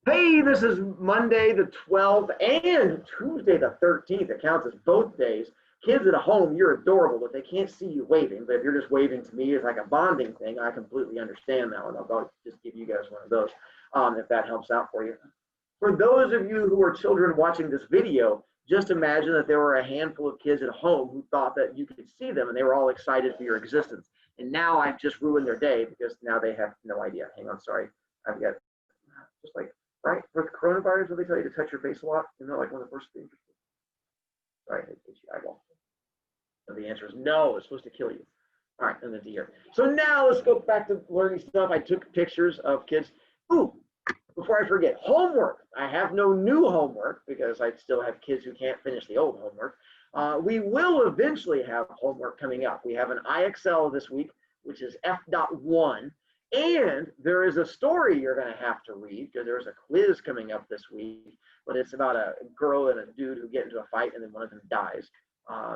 Hey, this is Monday the 12th and Tuesday the 13th. It counts as both days. Kids at home, you're adorable, but they can't see you waving. But if you're just waving to me as like a bonding thing, I completely understand that one. I'll just give you guys one of those if that helps out for you. For those of you who are children watching this video, just imagine that there were a handful of kids at home who thought that you could see them and they were all excited for your existence. And now I've just ruined their day because now they have no idea. Hang on, sorry. I've got just like right? With coronavirus, will they tell you to touch your face a lot? Isn't that like one of the first things? Sorry, I hit your eyeball. So the answer is no, it's supposed to kill you. All right, and then the ear. So now let's go back to learning stuff. I took pictures of kids. Ooh, before I forget, homework. I have no new homework because I still have kids who can't finish the old homework. We will eventually have homework coming up. We have an IXL this week, which is F.1. And there is a story you're going to have to read because there's a quiz coming up this week, but it's about a girl and a dude who get into a fight and then one of them dies.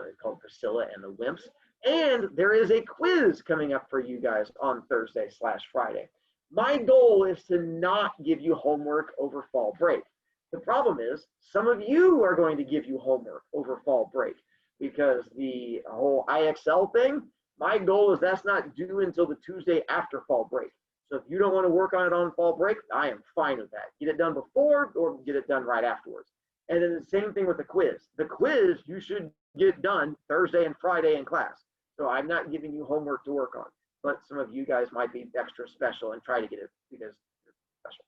It's called Priscilla and the Wimps. And there is a quiz coming up for you guys on Thursday/Friday. My goal is to not give you homework over fall break. The problem is some of you are going to give you homework over fall break because the whole IXL thing, my goal is that's not due until the Tuesday after fall break. So if you don't want to work on it on fall break, I am fine with that. Get it done before or get it done right afterwards. And then the same thing with the quiz. The quiz you should get done Thursday and Friday in class. So I'm not giving you homework to work on, but some of you guys might be extra special and try to get it because you're special.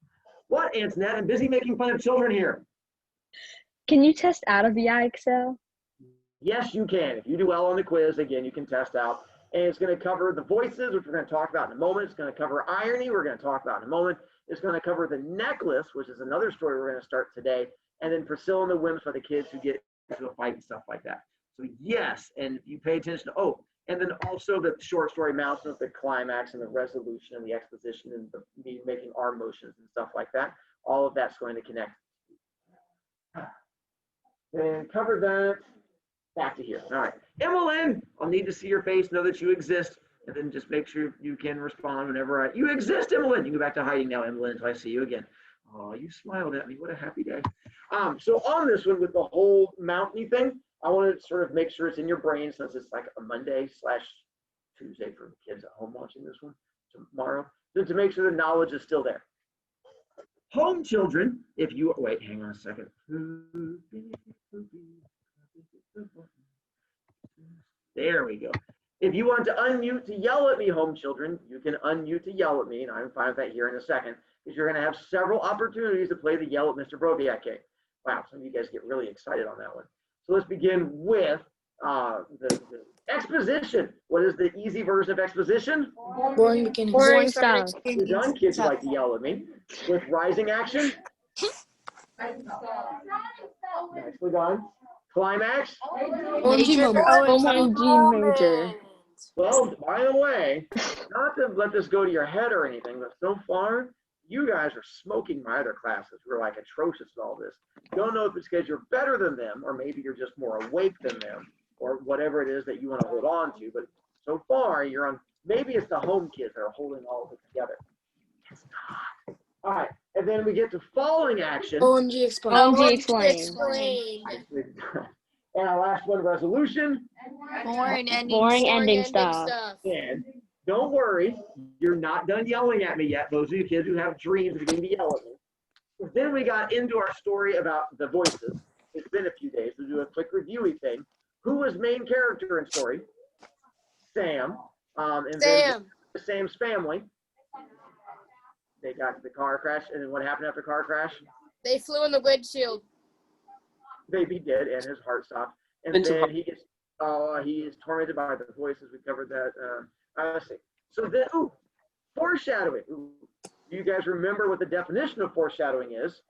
What, Antoinette? I'm busy making fun of children here. Can you test out of the IXL? Yes, you can. If you do well on the quiz, again, you can test out. And it's going to cover the voices, which we're going to talk about in a moment. It's going to cover irony, we're going to talk about in a moment. It's going to cover the necklace, which is another story we're going to start today. And then Priscilla and the Wimps for the kids who get into a fight and stuff like that. So yes, and you pay attention to, and then also the short story mountain with the climax and the resolution and the exposition and me making arm motions and stuff like that. All of that's going to connect. And cover that. Back to here. All right. Emmeline, I'll need to see your face, know that you exist, and then just make sure you can respond whenever you exist, Emmeline. You can go back to hiding now, Emmeline, until I see you again. Oh, you smiled at me. What a happy day. So on this one with the whole mountainy thing, I want to sort of make sure it's in your brain since it's like a Monday/Tuesday for the kids at home watching this one tomorrow, so to make sure the knowledge is still there. Home children, if you, wait, hang on a second. There we go. If you want to unmute to yell at me, home children, you can unmute to yell at me, and I'm fine with that here in a second, because you're going to have several opportunities to play the Yell at Mr. BroviCast game. Wow, some of you guys get really excited on that one. So let's begin with the exposition. What is the easy version of exposition? Boring beginnings. Boring style. You're done, kids who like to yell at me. With rising action. Nicely done. Climax. OMG major. Well, by the way, not to let this go to your head or anything, but so far, you guys are smoking my other classes. We're like atrocious at all this. Don't know if it's because you're better than them, or maybe you're just more awake than them, or whatever it is that you want to hold on to. But so far, you're on, maybe it's the home kids that are holding all of it together. It's not. All right, and then we get to following action. OMG explain. OMG explain. And our last one, resolution. Boring ending stuff. And don't worry, you're not done yelling at me yet. Those of you kids who have dreams of beginning to yell at me. Then we got into our story about the voices. It's been a few days to do a quick reviewy thing. Who was main character in story? Sam. And then Sam's family. They got to the car crash, and then what happened after car crash? They flew in the windshield. Baby did, and his heart stopped. And then he gets, he is tormented by the voices. We covered that. Let's see. So then, foreshadowing. Do you guys remember what the definition of foreshadowing is?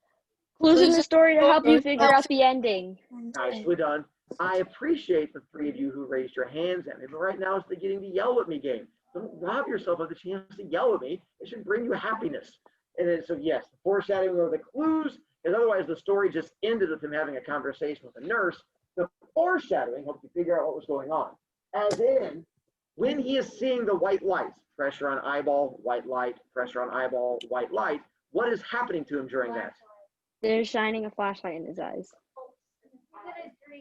Clues in the story to help you figure out the ending. Nicely done. I appreciate the three of you who raised your hands at me, but right now it's the getting to yell at me game. Don't rob yourself of the chance to yell at me. It should bring you happiness. And then, so yes, the foreshadowing or the clues, because otherwise the story just ended with him having a conversation with a nurse. The foreshadowing helped you figure out what was going on. As in, when he is seeing the white lights, pressure on eyeball, white light, pressure on eyeball, white light, What is happening to him during that? They're shining a flashlight in his eyes.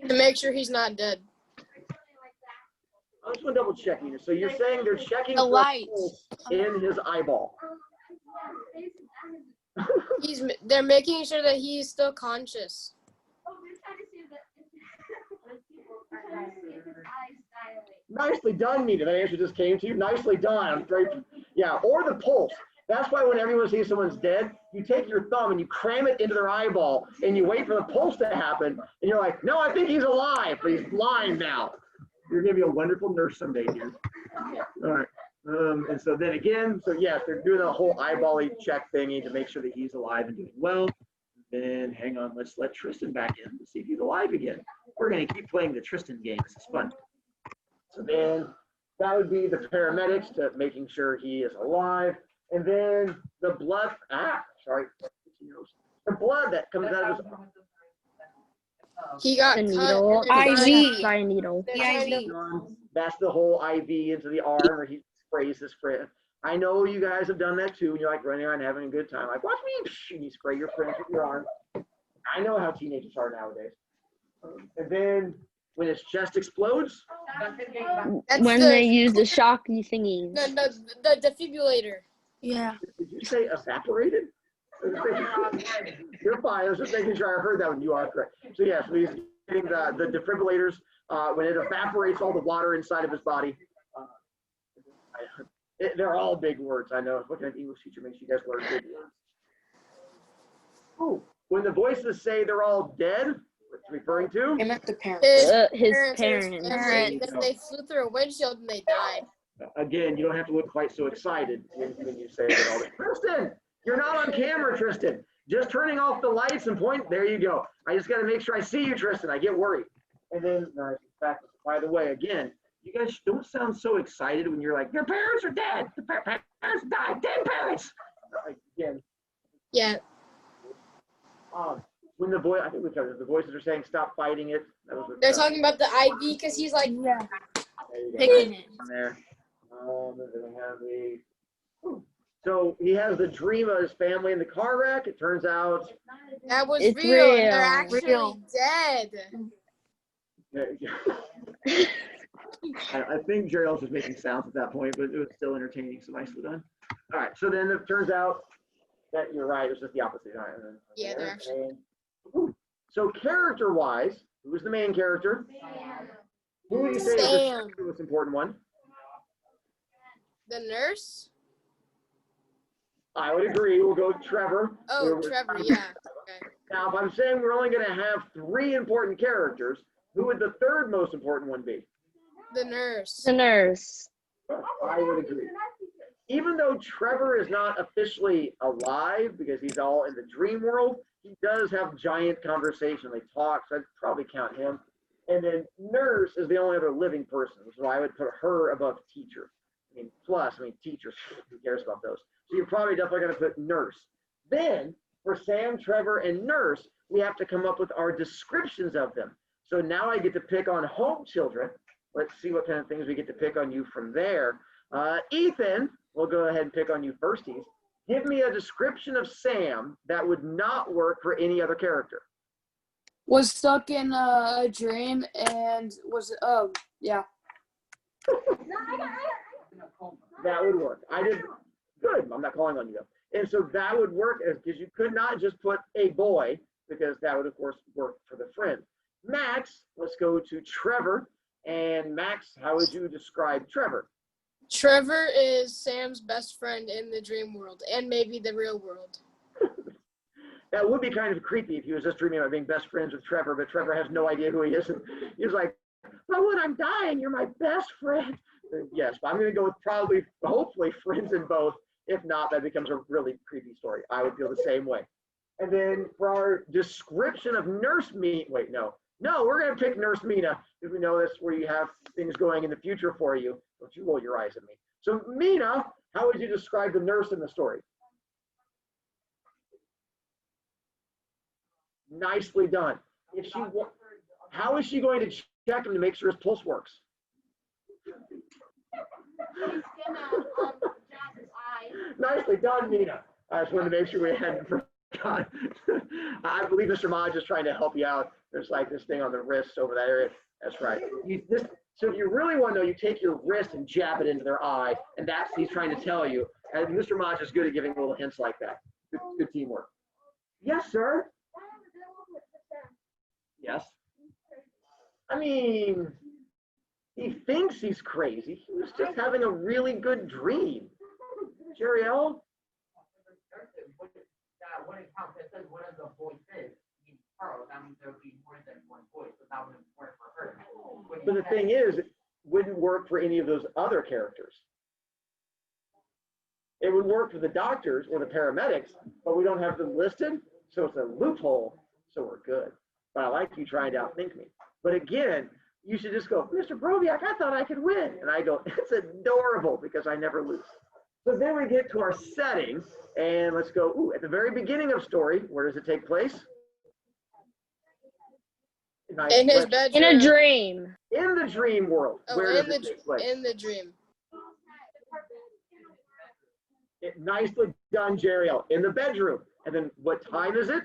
To make sure he's not dead. I just want to double check you. So you're saying they're checking The for light. pulse in his eyeball. They're making sure that he's still conscious. Nicely done, Nita. That answer just came to you. Nicely done. I'm grateful. Yeah, or the pulse. That's why when everyone sees someone's dead, you take your thumb and you cram it into their eyeball and you wait for the pulse to happen. And you're like, no, I think he's alive, but he's blind now. You're going to be a wonderful nurse someday, dude. All right. And so then again, so yes, they're doing a whole eyeball check thingy to make sure that he's alive and doing well. Then hang on, let's let Tristan back in to see if he's alive again. We're going to keep playing the Tristan game. This is fun. So then that would be the paramedics to making sure he is alive. And then the blood, the blood that comes out of his He got The cut needle. in his IV. By a needle. They're trying to- arm. That's the whole IV into the arm where he sprays his friend. I know you guys have done that too. And you're like running around having a good time. Like, watch me. And you spray your friends with your arm. I know how teenagers are nowadays. And then when his chest explodes, That's When the, they use the shock thingies. the defibrillator. Yeah. did you say evaporated? You're fine. I was just making sure I heard that one. You are correct. So yes, he's getting the defibrillators when it evaporates all the water inside of his body. They're all big words. I know. Looking at the English teacher makes you guys learn big words. Ooh, when the voices say they're all dead, what's it referring to? I meant the parents. His parents. parents. Then they flew through a windshield and they died. Again, you don't have to look quite so excited when you say that all that. Tristan, you're not on camera, Tristan. Just turning off the lights and point. There you go. I just got to make sure I see you, Tristan. I get worried. And then, by the way, again, you guys don't sound so excited when you're like, your parents are dead. The parents died. Dead parents. Again. Yeah. When the voice, I think we covered it. The voices are saying, stop fighting it. That was They're talking about the IV because he's like, Yeah. There you go. Picking it. On there. Then we have the. So he has the dream of his family in the car wreck. It turns out. that was It's real. real. They're actually Real. dead. I think Jerry was just making sounds at that point, but it was still entertaining, so nicely done. All right, so then it turns out that you're right. It was just the opposite. All right, Yeah, they're actually. So character-wise, who's the main character? Who do you say is Sam. the most important one? The nurse? I would agree. We'll go with Trevor. Oh, Trevor, yeah. Okay. Now, if I'm saying we're only going to have 3 important characters, who would the third most important one be? The nurse. The nurse. I would agree. Even though Trevor is not officially alive because he's all in the dream world, he does have giant conversation. They talk, so I'd probably count him. And then nurse is the only other living person, so I would put her above teacher. Teachers, who cares about those? So you're probably definitely going to put nurse. Then for Sam, Trevor, and nurse, we have to come up with our descriptions of them. So now I get to pick on home children. Let's see what kind of things we get to pick on you from there. Ethan, we'll go ahead and pick on you firsties. Give me a description of Sam that would not work for any other character. Was stuck in a dream and yeah. That would work. I did good. I'm not calling on you though. And so that would work because you could not just put a boy because that would of course work for the friend. Max, let's go to Trevor. And Max, how would you describe Trevor? Trevor is Sam's best friend in the dream world and maybe the real world. That would be kind of creepy if he was just dreaming about being best friends with Trevor, but Trevor has no idea who he is. And he's like, but when I'm dying, you're my best friend. Yes, but I'm going to go with hopefully friends in both. If not, that becomes a really creepy story. I would feel the same way. And then for our description of Nurse Mina, we're going to pick Nurse Mina because we know that's where you have things going in the future for you. Don't you roll your eyes at me. So Mina, how would you describe the nurse in the story? Nicely done. How is she going to check him to make sure his pulse works? Nicely done, Mina. I just wanted to make sure we hadn't forgotten. I believe Mr. Maj is trying to help you out. There's like this thing on the wrist over that area. That's right. So if you really want to know, you take your wrist and jab it into their eye, and that's what he's trying to tell you. And Mr. Maj is good at giving little hints like that. Good teamwork. Yes, sir. Yes. I mean, he thinks he's crazy. He was just having a really good dream. Jeriel? When it counts, it says one of the voices means Pearl. That means there would be more than one voice, so that wouldn't work for her. But the thing is, it wouldn't work for any of those other characters. It would work for the doctors or the paramedics, but we don't have them listed, so it's a loophole, so we're good. But I like you trying to outthink me. But again, you should just go, Mr. Broviak, I thought I could win. And I go, it's adorable because I never lose. So then we get to our setting, and let's go, at the very beginning of story, where does it take place? In his bedroom. In a dream. In the dream world. Oh, Where does it take place? In the dream. Nicely done, Jeriel. In the bedroom. And then what time is it?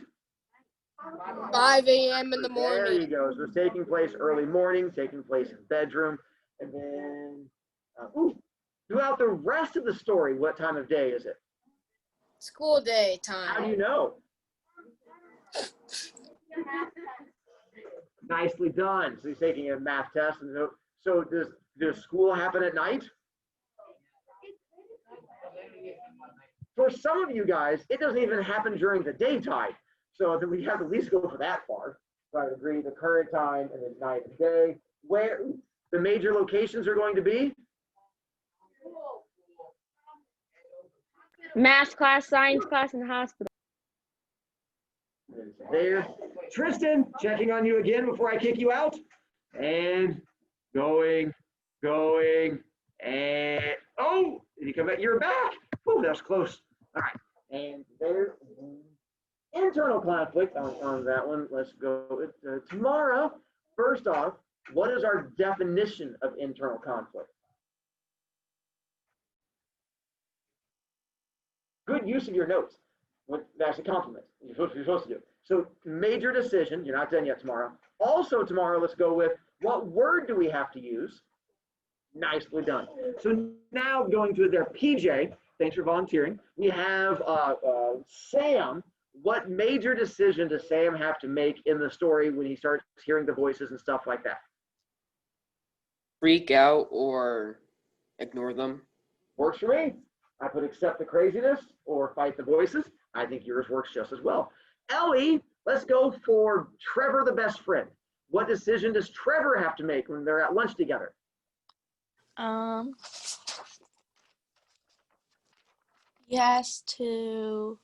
5 a.m. in the morning. There you go. So it's taking place early morning, taking place in the bedroom. And then, throughout the rest of the story, what time of day is it? School day How do time. you know? Nicely done. So he's taking a math test. And so does school happen at night? For some of you guys, it doesn't even happen during the daytime. So then we have to at least go for that far. So I would agree, the current time and then night and day. Where the major locations are going to be? Math class, science class, and hospital. There. Tristan, checking on you again before I kick you out. And going, and did you come back? You're back. Oh, that's close. All right. And there. Internal conflict on that one. Let's go. Tomorrow, first off, what is our definition of internal conflict? Good use of your notes. That's a compliment. You're supposed to do. So major decision. You're not done yet tomorrow. Also tomorrow, let's go with what word do we have to use? Nicely done. So now going to their PJ. Thanks for volunteering. We have Sam. What major decision does Sam have to make in the story when he starts hearing the voices and stuff like that? Freak out or ignore them. Works for me. I could accept the craziness or fight the voices. I think yours works just as well. Ellie, let's go for Trevor, the best friend. What decision does Trevor have to make when they're at lunch together? He has to.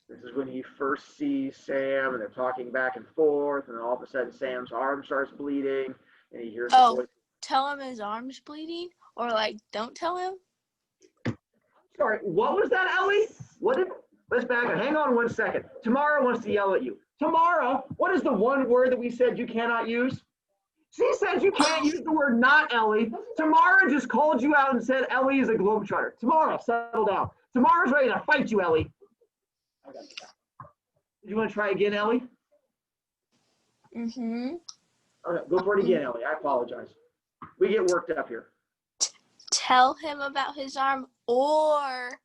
This is when he first sees Sam and they're talking back and forth, and then all of a sudden Sam's arm starts bleeding and he hears the voice. Tell him his arm's bleeding, or like don't tell him. Sorry, what was that, Ellie? Let's back up. Hang on 1 second. Tamara wants to yell at you. Tamara, what is the one word that we said you cannot use? She says you can't use the word not, Ellie. Tamara just called you out and said Ellie is a globetrotter. Tamara, settle down. Tamara's ready to fight you, Ellie. You want to try again, Ellie? Mm-hmm. Okay, go for it again, Ellie. I apologize. We get worked up here. Tell him about his arm, or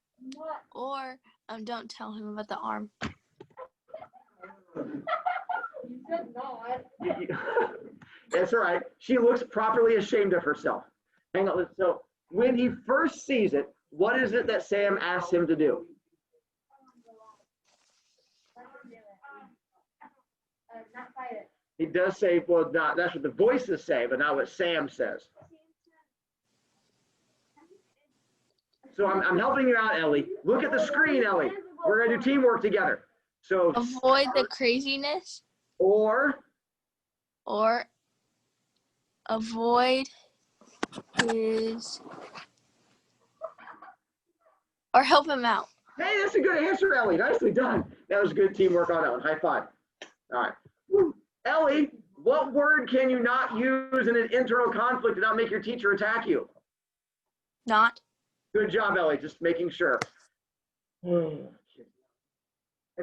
don't tell him about the arm. You said not. That's all right. She looks properly ashamed of herself. Hang on. So when he first sees it, what is it that Sam asks him to do? Not fight it. He does say, well, not, that's what the voices say, but not what Sam says. So I'm helping you out, Ellie. Look at the screen, Ellie. We're going to do teamwork together. So Avoid the craziness, or avoid his, or help him out. hey, that's a good answer, Ellie. Nicely done. That was good teamwork on that one. High five. All right. Woo. Ellie, what word can you not use in an internal conflict to not make your teacher attack you? Not. Good job, Ellie. Just making sure. And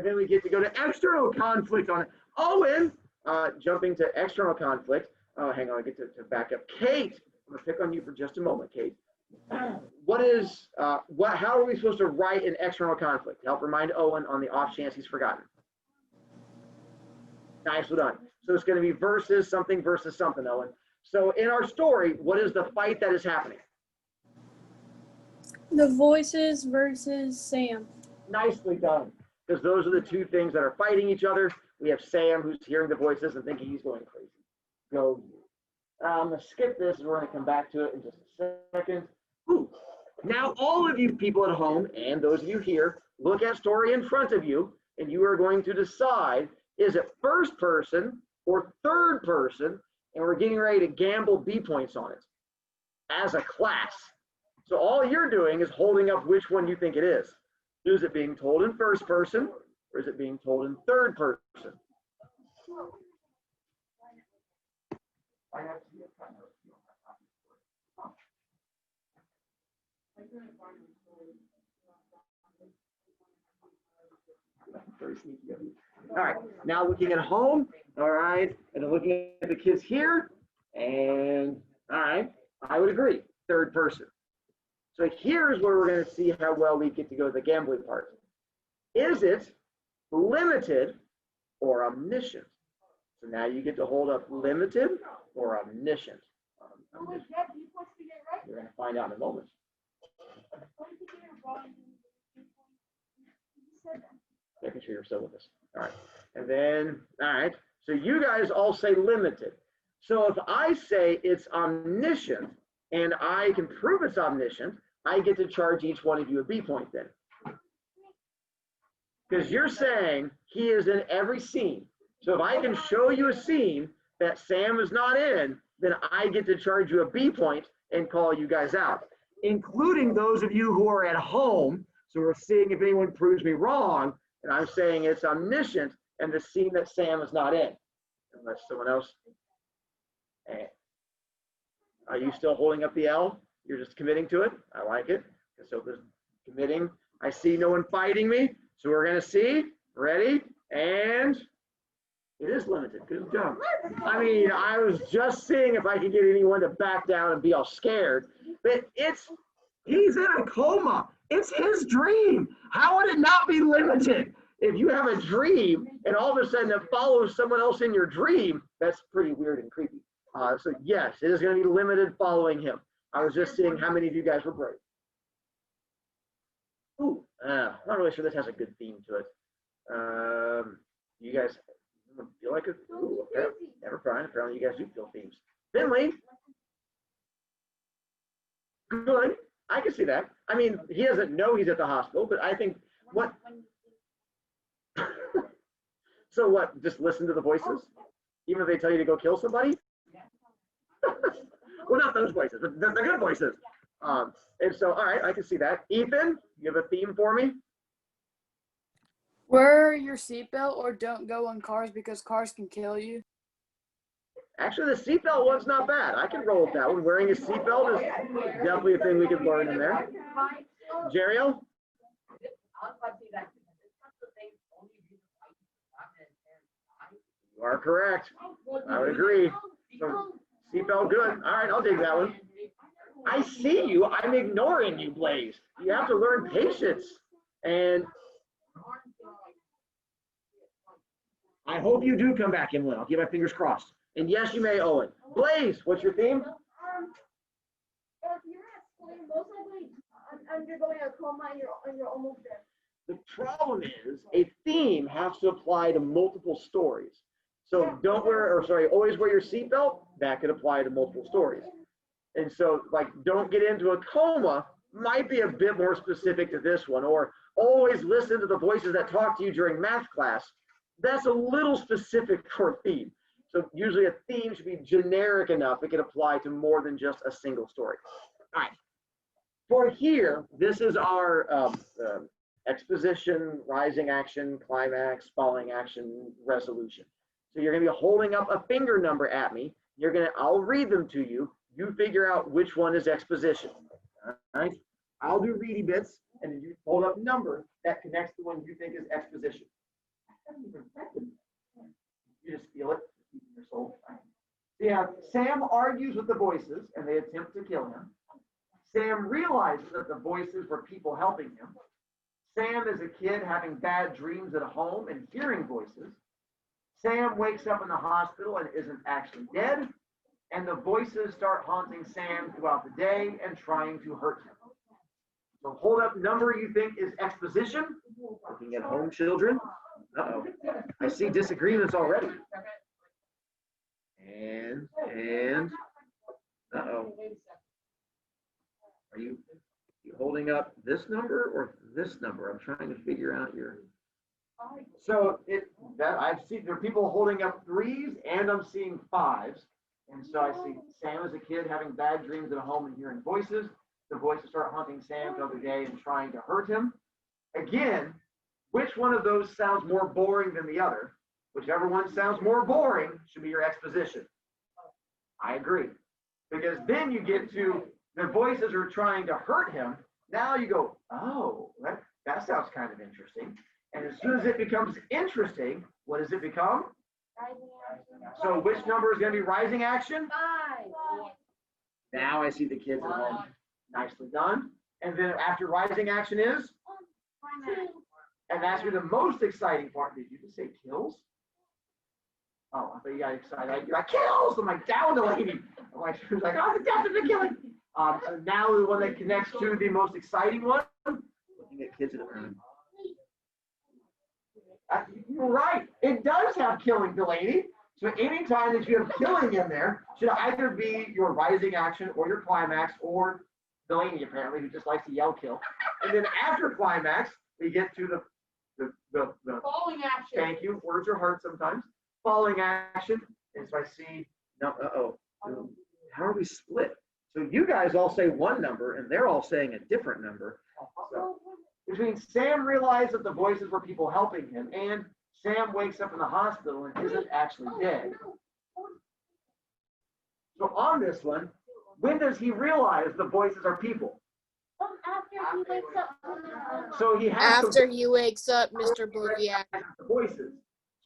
then we get to go to external conflict on it. Owen, jumping to external conflict. Oh, hang on, I get to back up. Kate, I'm gonna pick on you for just a moment, Kate. How are we supposed to write an external conflict? Help remind Owen on the off chance he's forgotten. Nicely done. So it's going to be versus something, Owen. So in our story, what is the fight that is happening? The voices versus Sam. Nicely done. Because those are the two things that are fighting each other. We have Sam who's hearing the voices and thinking he's going crazy. Go you. I'm going to skip this and we're going to come back to it in just a second. Ooh. Now all of you people at home and those of you here, look at story in front of you and you are going to decide, is it first person or third person? And we're getting ready to gamble B points on it as a class. So all you're doing is holding up which one you think it is. Is it being told in first person or is it being told in third person? All right, now looking at home, all right, and then looking at the kids here, and all right, I would agree, third person. So here's where we're going to see how well we get to go to the gambling part. Is it limited or omniscient? So now you get to hold up limited or omniscient. You're going to find out in a moment. Making sure you're still with us. All right. And then, all right. So you guys all say limited. So if I say it's omniscient and I can prove it's omniscient, I get to charge each one of you a B point then. Because you're saying he is in every scene. So if I can show you a scene that Sam is not in, then I get to charge you a B point and call you guys out, including those of you who are at home. So we're seeing if anyone proves me wrong, and I'm saying it's omniscient and the scene that Sam is not in. Unless someone else. Hey. Are you still holding up the L? You're just committing to it? I like it. So there's committing. I see no one fighting me. So we're going to see. Ready? And it is limited. Good job. I mean, I was just seeing if I could get anyone to back down and be all scared. But he's in a coma. It's his dream. How would it not be limited? If you have a dream and all of a sudden it follows someone else in your dream, that's pretty weird and creepy. So yes, it is going to be limited following him. I was just seeing how many of you guys were brave. Ooh, I'm not really sure this has a good theme to it. You guys feel like it? Ooh, okay. Never mind. Apparently you guys do feel themes. Finley. Good. I can see that. I mean, he doesn't know he's at the hospital, but I think what? So what? Just listen to the voices, even if they tell you to go kill somebody. Well, not those voices, but the good voices. And so, all right, I can see that. Ethan, you have a theme for me? Wear your seatbelt or don't go on cars because cars can kill you. Actually, the seatbelt one's not bad. I can roll with that one. Wearing a seatbelt is definitely a thing we could learn in there. Jeriel? You are correct. I would agree. So, seatbelt good. All right, I'll take that one. I see you. I'm ignoring you, Blaze. You have to learn patience. And I hope you do come back, Emily. I'll keep my fingers crossed. And yes, you may, Owen. Blaze, what's your theme? If you're at school, most likely undergoing a coma and you're almost there. The problem is a theme has to apply to multiple stories. So always wear your seatbelt. That could apply to multiple stories. And so, like, don't get into a coma might be a bit more specific to this one, or always listen to the voices that talk to you during math class. That's a little specific for a theme. So usually a theme should be generic enough it can apply to more than just a single story. All right. For here, this is our exposition, rising action, climax, falling action, resolution. So you're going to be holding up a finger number at me. I'll read them to you. You figure out which one is exposition. All right. I'll do ready bits, and then you hold up a number that connects to one you think is exposition. You just feel it in your soul. So yeah, Sam argues with the voices, and they attempt to kill him. Sam realizes that the voices were people helping him. Sam is a kid having bad dreams at home and hearing voices. Sam wakes up in the hospital and isn't actually dead. And the voices start haunting Sam throughout the day and trying to hurt him. So hold up number you think is exposition. Looking at home children. Uh-oh. I see disagreements already. And uh-oh. Are you holding up this number or this number? I'm trying to figure out your. So I've seen there are people holding up 3s and I'm seeing 5s. And so I see Sam as a kid having bad dreams at home and hearing voices. The voices start haunting Sam the other day and trying to hurt him. Again, which one of those sounds more boring than the other? Whichever one sounds more boring should be your exposition. I agree. Because then you get to the voices are trying to hurt him. Now you go, oh, that sounds kind of interesting. And as soon as it becomes interesting, what does it become? So which number is going to be rising action? 5. Now I see the kids at home. Nicely done. And then after rising action is? And that's the most exciting part. Did you just say kills? Oh, I thought you got excited. You're like, kills! I'm like, down the lady. I'm like, she was like, oh, the death of the killing. So now the one that connects to the most exciting one. Looking at kids at home. You're right. It does have killing, Delaney. So anytime that you have killing in there, should either be your rising action or your climax, or Delaney apparently, who just likes to yell kill. And then after climax, we get to the Falling action. Thank you. Words are hard sometimes. Falling action. And so I see. No. How are we split? So you guys all say one number, and they're all saying a different number. So between Sam realized that the voices were people helping him, and Sam wakes up in the hospital and isn't actually dead. So on this one, when does he realize the voices are people? After he wakes up. So he has After he wakes up, Mr. BroviCast. the voices.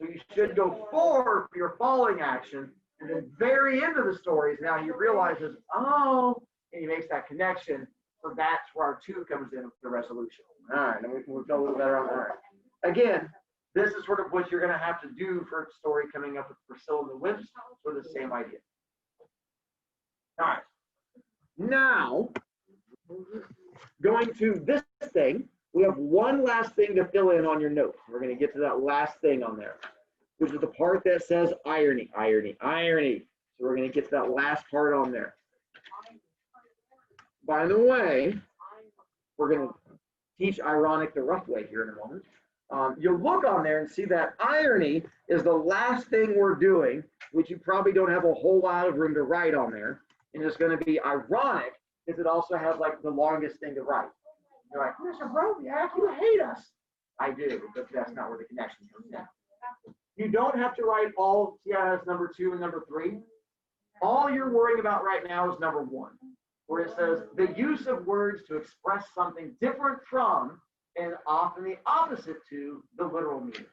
So you should go 4 for your falling action, and then very end of the story is now he realizes, oh, and he makes that connection. So that's where our 2 comes in with the resolution. All right, and we'll go a little better on that. Again, this is sort of what you're going to have to do for a story coming up with Priscilla and the Wimps, sort of the same idea. All right. Now, going to this thing, we have one last thing to fill in on your notes. We're going to get to that last thing on there, which is the part that says irony, irony, irony. So we're going to get to that last part on there. By the way, we're going to teach ironic the rough way here in a moment. You'll look on there and see that irony is the last thing we're doing, which you probably don't have a whole lot of room to write on there. And it's going to be ironic because it also has like the longest thing to write. You're like, Mr. BroviCast, you hate us. I do, but that's not where the connection comes in. You don't have to write all TIS number 2 and number 3. All you're worrying about right now is number 1, where it says the use of words to express something different from and often the opposite to the literal meaning.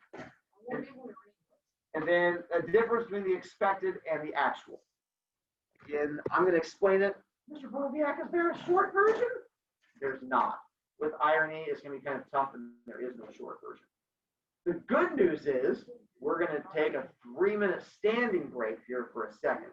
And then a difference between the expected and the actual. Again, I'm going to explain it. Mr. BroviCast, is there a short version? There's not. With irony, it's going to be kind of tough, and there is no short version. The good news is we're going to take a 3-minute standing break here for a second.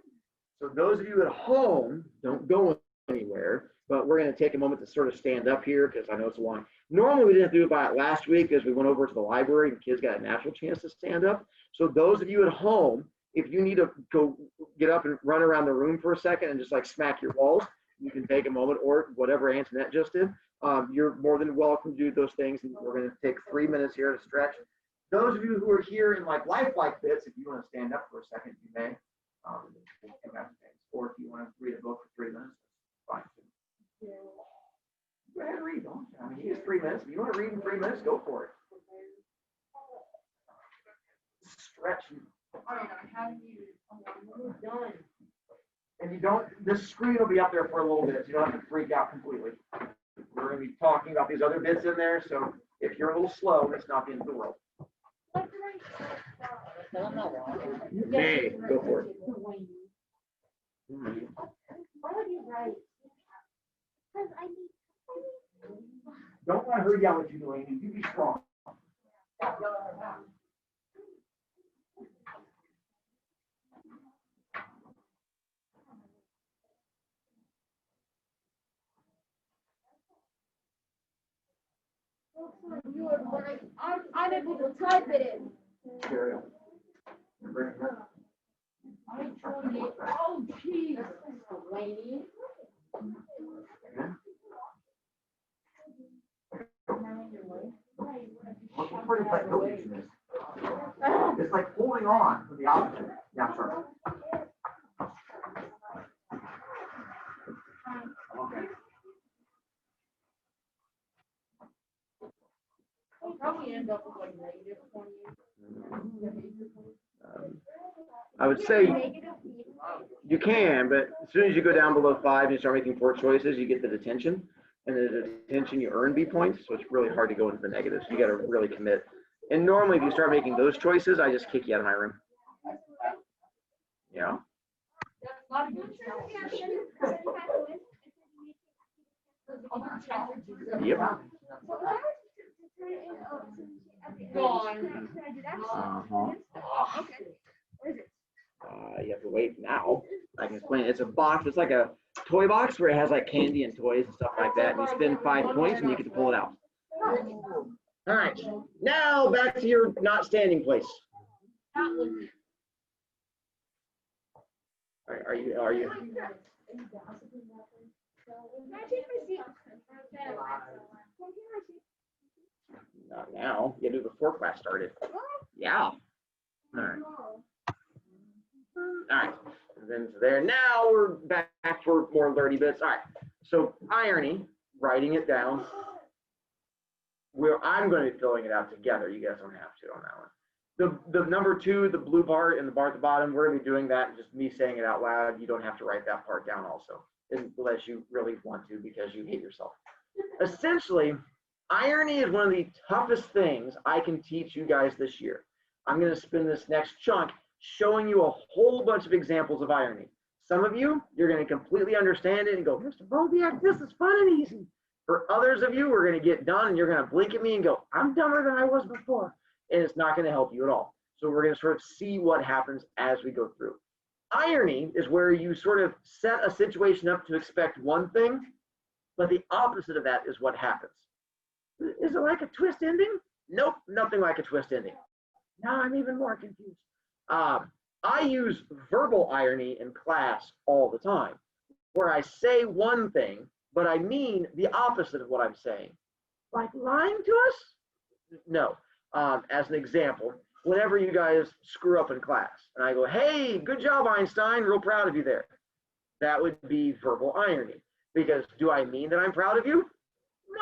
So those of you at home, don't go anywhere, but we're going to take a moment to sort of stand up here because I know it's long. Normally, we didn't do it by it last week because we went over to the library and kids got a natural chance to stand up. So those of you at home, if you need to go get up and run around the room for a second and just like smack your walls, you can take a moment, or whatever Antoinette just did. You're more than welcome to do those things. And we're going to take 3 minutes here to stretch. Those of you who are here in like lifelike bits, if you want to stand up for a second, you may. Or if you want to read a book for 3 minutes, fine. Go ahead and read. Don't you? I mean, you have 3 minutes. If you want to read in 3 minutes, go for it. Stretch. All right, I have you. We're done. And you don't, this screen will be up there for a little bit, so you don't have to freak out completely. We're in going to be talking about these other bits in there. So if you're a little slow, it's not the end of the world. Hey, go for it. Why would you write? Because I need. Don't let her yell at you, Delaney. You be strong. You are right. I'm able to type it in. Carry on. Oh, jeez. Lady. What's the part of that notation is? It's like holding on to the opposite. Yeah, sure. Okay. Probably end up with like -20. I would say you can, but as soon as you go down below 5 and you start making poor choices, you get the detention. And the detention, you earn B points. So it's really hard to go into the negatives. You got to really commit. And normally, if you start making those choices, I just kick you out of my room. Yeah. Yep. Uh-huh. You have to wait now. I can explain. It's a box. It's like a toy box where it has like candy and toys and stuff like that. And you spend 5 points and you get to pull it out. All right. Now back to your not standing place. Are you? Not now. You do before class started. Yeah. All right. All right. And then to there. Now we're back for more nerdy bits. All right. So irony, writing it down. I'm going to be filling it out together. You guys don't have to on that one. The number 2, the blue part and the bar at the bottom, we're going to be doing that. Just me saying it out loud. You don't have to write that part down also, unless you really want to because you hate yourself. Essentially, irony is one of the toughest things I can teach you guys this year. I'm going to spend this next chunk showing you a whole bunch of examples of irony. Some of you, you're going to completely understand it and go, Mr. Broviak, this is fun and easy. For others of you, we're going to get done and you're going to blink at me and go, I'm dumber than I was before. And it's not going to help you at all. So we're going to sort of see what happens as we go through. Irony is where you sort of set a situation up to expect one thing, but the opposite of that is what happens. Is it like a twist ending? Nope, nothing like a twist ending. Now I'm even more confused. I use verbal irony in class all the time, where I say one thing, but I mean the opposite of what I'm saying. Like lying to us? No. As an example, whenever you guys screw up in class, and I go, hey, good job, Einstein, real proud of you there. That would be verbal irony. Because do I mean that I'm proud of you?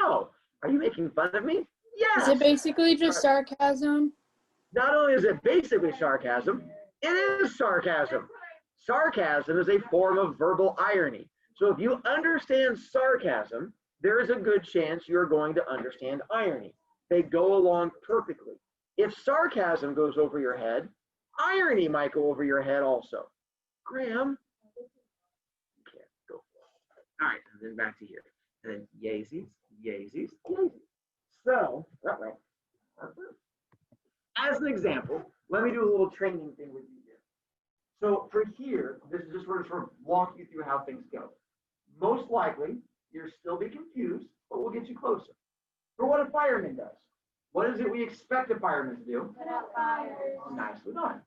No. Are you making fun of me? Yes. Is it basically just sarcasm? Not only is it basically sarcasm, it is sarcasm. Sarcasm is a form of verbal irony. So if you understand sarcasm, there is a good chance you're going to understand irony. They go along perfectly. If sarcasm goes over your head, irony might go over your head also. Graham, you can't go for it. All right, and then back to here. And then Yeezys, Yeezys, Yeezys. So, as an example, let me do a little training thing with you here. So for here, this is just sort of walk you through how things go. Most likely, you'll still be confused, but we'll get you closer. For what a fireman does. What is it we expect a fireman to do? Put out fires. Nicely done.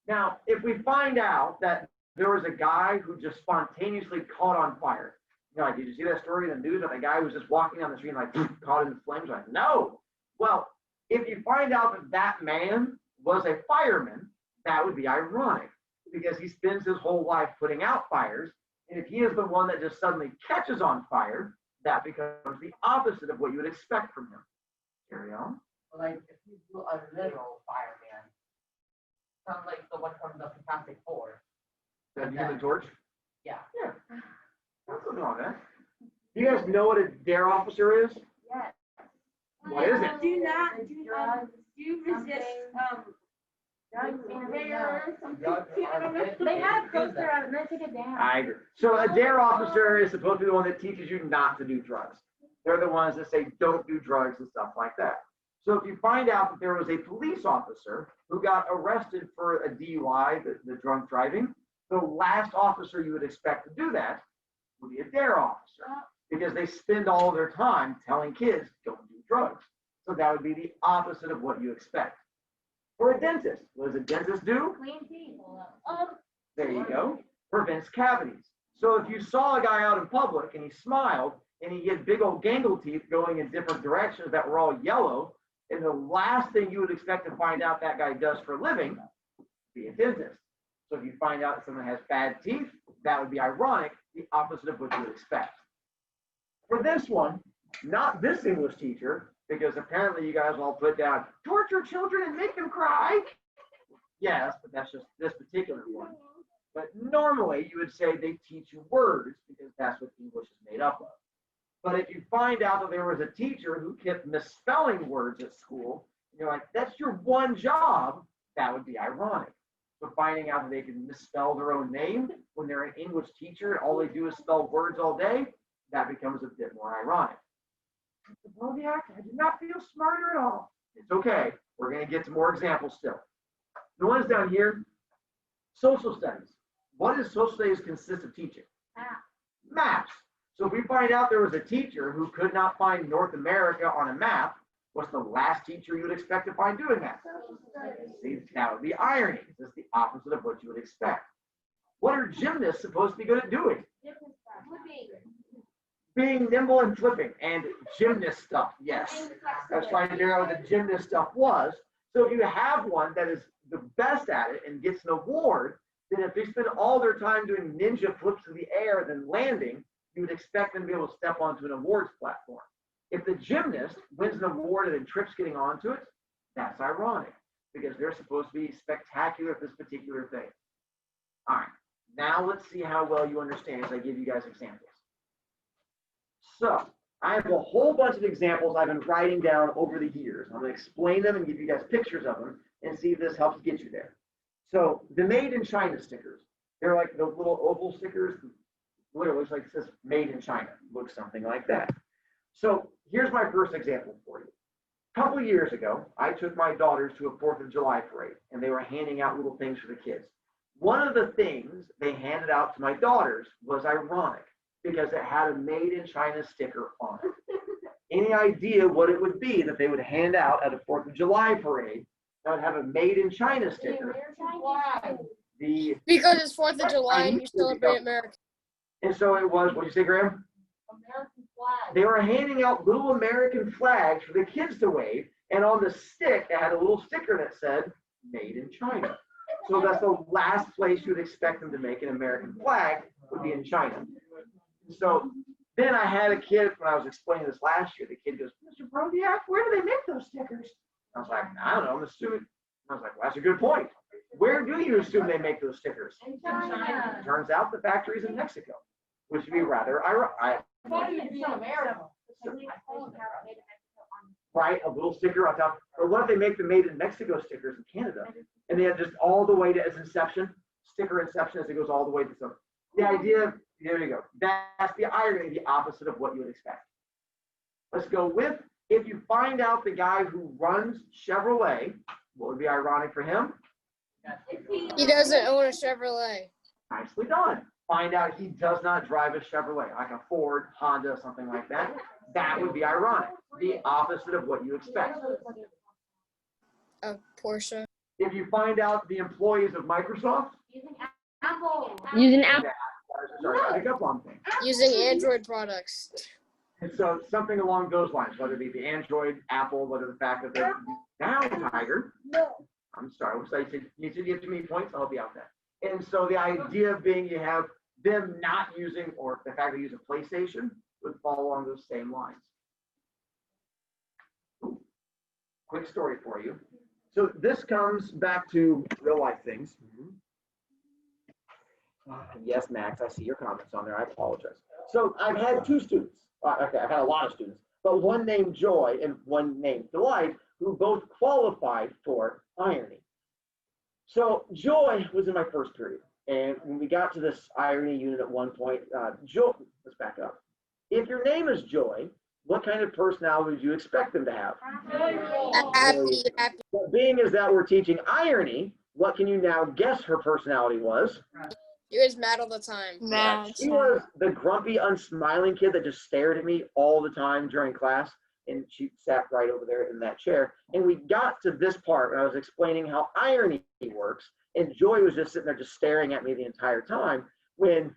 Now, if we find out that there was a guy who just spontaneously caught on fire, you know, like, did you see that story in the news that the guy was just walking down the street and like caught in the flames? Like, no. Well, if you find out that that man was a fireman, that would be ironic because he spends his whole life putting out fires. And if he is the one that just suddenly catches on fire, that becomes the opposite of what you would expect from him. Carry on. Like if you do a literal fireman, sounds like the one from the Fantastic Four. Did you get the torch? Yeah. Yeah. That's nothing wrong with that. Do you guys know what a dare officer is? Yes. What is it? Do not, do resist, dare or something. I don't know. They had a poster on it, and I took it down. I agree. So a dare officer is supposed to be the one that teaches you not to do drugs. They're the ones that say don't do drugs and stuff like that. So if you find out that there was a police officer who got arrested for a DUI, the drunk driving, the last officer you would expect to do that would be a dare officer, because they spend all of their time telling kids don't do drugs. So that would be the opposite of what you expect. For a dentist, what does a dentist do? Clean teeth. There you go. Prevents cavities. So if you saw a guy out in public and he smiled and he had big old gangle teeth going in different directions that were all yellow, and the last thing you would expect to find out that guy does for a living would be a dentist. So if you find out that someone has bad teeth, that would be ironic, the opposite of what you would expect. For this one, not this English teacher, because apparently you guys all put down, torture children and make them cry. Yes, but that's just this particular one. But normally you would say they teach you words, because that's what English is made up of. But if you find out that there was a teacher who kept misspelling words at school, and you're like, that's your one job, that would be ironic. So finding out that they can misspell their own name when they're an English teacher and all they do is spell words all day, that becomes a bit more ironic. BroviCast, I do not feel smarter at all. It's okay. We're going to get to more examples still. The ones down here, social studies. What does social studies consist of teaching? Maps. So if we find out there was a teacher who could not find North America on a map, what's the last teacher you would expect to find doing that? See, that would be irony. It's the opposite of what you would expect. What are gymnasts supposed to be good at doing? Being nimble and flipping, and gymnast stuff, yes. I was trying to figure out what the gymnast stuff was. So if you have one that is the best at it and gets an award, then if they spend all their time doing ninja flips in the air and then landing, you would expect them to be able to step onto an awards platform. If the gymnast wins an award and then trips getting onto it, that's ironic, because they're supposed to be spectacular at this particular thing. All right, now let's see how well you understand as I give you guys examples. So I have a whole bunch of examples I've been writing down over the years. I'm going to explain them and give you guys pictures of them and see if this helps get you there. So the Made in China stickers, they're like the little oval stickers. Literally looks like it says Made in China. Looks something like that. So here's my first example for you. A couple of years ago, I took my daughters to a 4th of July parade, and they were handing out little things for the kids. One of the things they handed out to my daughters was ironic, because it had a Made in China sticker on it. Any idea what it would be that they would hand out at a 4th of July parade that would have a Made in China sticker? Because it's 4th of July and you celebrate America. And so it was, what do you say, Graham? American flag. They were handing out little American flags for the kids to wave, and on the stick, it had a little sticker that said, Made in China. So that's the last place you would expect them to make an American flag, would be in China. So then I had a kid, when I was explaining this last year, the kid goes, Mr. BroviCast, where do they make those stickers? I was like, I don't know, I'm assuming. I was like, well, that's a good point. Where do you assume they make those stickers? In China. Turns out the factory's in Mexico, which would be rather ironic. Right, a little sticker on top. Or what if they make the Made in Mexico stickers in Canada, and they have just all the way to its inception, sticker inception as it goes all the way to some. The idea, there you go. That's the irony, the opposite of what you would expect. Let's go with, if you find out the guy who runs Chevrolet, what would be ironic for him? He doesn't own a Chevrolet. Nicely done. Find out he does not drive a Chevrolet, like a Ford, Honda, something like that. That would be ironic. The opposite of what you expect. A Porsche. If you find out the employees of Microsoft, Using Apple. Using Apple. sorry, I pick up on things. Using Android products. And so something along those lines, whether it be the Android, Apple, whether the fact that they're down, Tiger. I'm sorry, you said you have too many points, I'll help you out there. And so the idea being you have them not using, or the fact they use a PlayStation would fall along those same lines. Ooh. Quick story for you. So this comes back to real life things. Yes, Max, I see your comments on there. I apologize. So I've had two students. Okay, I've had a lot of students, but one named Joy and one named Delight, who both qualified for irony. So Joy was in my first period. And when we got to this irony unit at one point, Joy, let's back up. If your name is Joy, what kind of personality would you expect them to have? Happy. Well, being as that we're teaching irony, what can you now guess her personality was? She was mad all the time. Mad. She was the grumpy, unsmiling kid that just stared at me all the time during class. And she sat right over there in that chair. And we got to this part, and I was explaining how irony works. And Joy was just sitting there just staring at me the entire time, when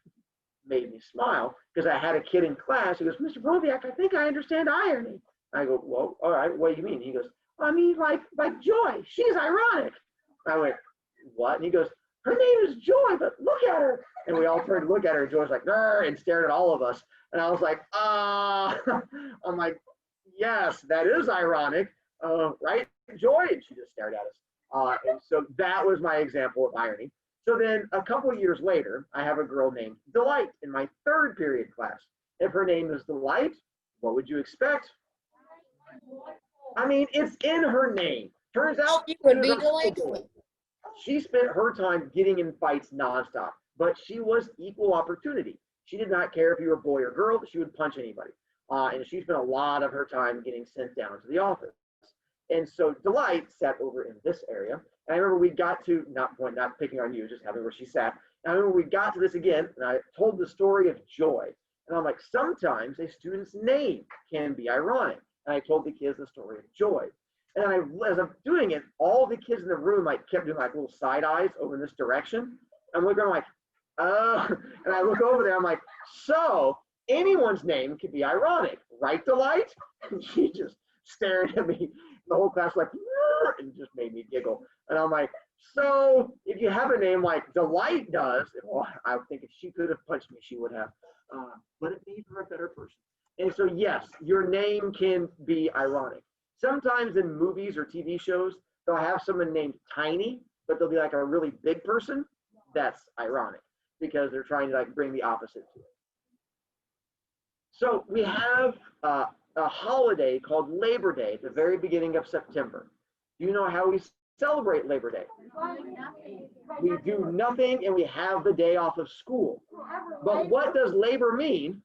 made me smile, because I had a kid in class who goes, Mr. Broviak, I think I understand irony. I go, well, all right, what do you mean? He goes, I mean, like Joy, she's ironic. I went, what? And he goes, her name is Joy, but look at her. And we all turned to look at her, and Joy's like, Grr, and stared at all of us. And I was like, I'm like, yes, that is ironic, right, Joy? And she just stared at us. And so that was my example of irony. So then a couple of years later, I have a girl named Delight in my third period class. If her name is Delight, what would you expect? I mean, it's in her name. Turns out She would be she was a delightful. boy. She spent her time getting in fights nonstop, but she was equal opportunity. She did not care if you were a boy or girl, she would punch anybody. And she spent a lot of her time getting sent down to the office. And so Delight sat over in this area. And I remember we got to, not picking on you, just having where she sat. And I remember we got to this again, and I told the story of Joy. And I'm like, sometimes a student's name can be ironic. And I told the kids the story of Joy. And as I'm doing it, all the kids in the room kept doing little side eyes over in this direction. I'm looking, I'm like, and I look over there, I'm like, so anyone's name could be ironic, right, Delight? And she just stared at me. The whole class like, and just made me giggle. And I'm like, so if you have a name like Delight does, well, I think if she could have punched me, she would have. But it made her a better person. And so, yes, your name can be ironic. Sometimes in movies or TV shows, they'll have someone named Tiny, but they'll be like a really big person. That's ironic because they're trying to bring the opposite to it. So we have a holiday called Labor Day at the very beginning of September. Do you know how we celebrate Labor Day? We do nothing and we have the day off of school. But what does labor mean?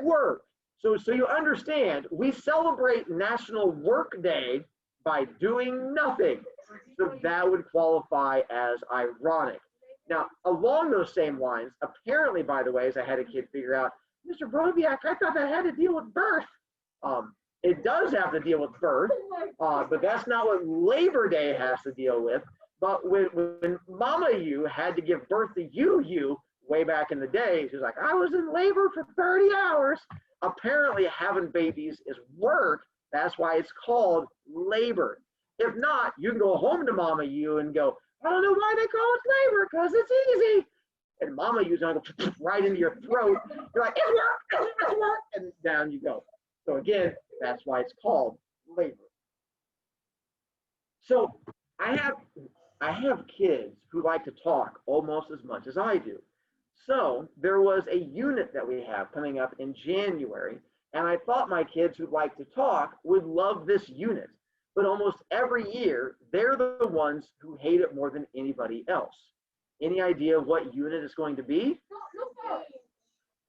Work. So you understand, we celebrate National Work Day by doing nothing. So that would qualify as ironic. Now, along those same lines, apparently, by the way, as I had a kid figure out, Mr. Broviak, I thought that had to deal with birth. It does have to deal with birth, but that's not what Labor Day has to deal with. But when Mama You had to give birth to you way back in the day, she was like, I was in labor for 30 hours. Apparently having babies is work. That's why it's called labor. If not, you can go home to Mama You and go, I don't know why they call it labor, because it's easy. And Mama You's gonna go right into your throat. You're like, it's work, and down you go. So again, that's why it's called labor. So I have kids who like to talk almost as much as I do. So there was a unit that we have coming up in January, and I thought my kids who like to talk would love this unit. But almost every year, they're the ones who hate it more than anybody else. Any idea what unit it's going to be?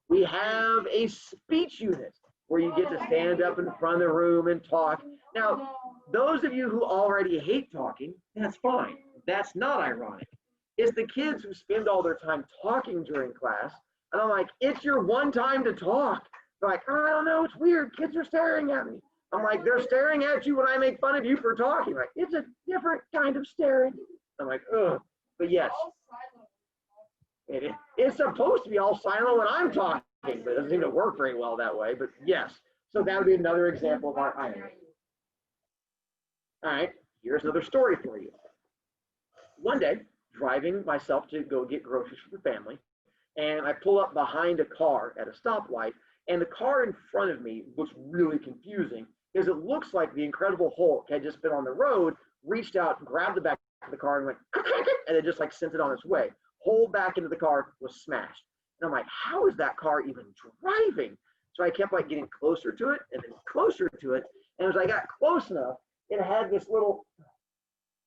We have a speech unit where you get to stand up in front of the room and talk. Now, those of you who already hate talking, that's fine. That's not ironic. It's the kids who spend all their time talking during class. And I'm like, it's your one time to talk. They're like, I don't know, it's weird. Kids are staring at me. I'm like, they're staring at you when I make fun of you for talking. Like, it's a different kind of staring. I'm like, ugh. But yes, it's supposed to be all silent when I'm talking, but it doesn't seem to work very well that way. But yes, so that would be another example of our irony. All right, here's another story for you. One day, driving myself to go get groceries for the family, and I pull up behind a car at a stoplight, and the car in front of me looks really confusing because it looks like the Incredible Hulk had just been on the road, reached out, grabbed the back of the car and went, and it just sent it on its way. Whole back into the car was smashed. And I'm like, how is that car even driving? So I kept like getting closer to it and then closer to it. And as I got close enough, it had this little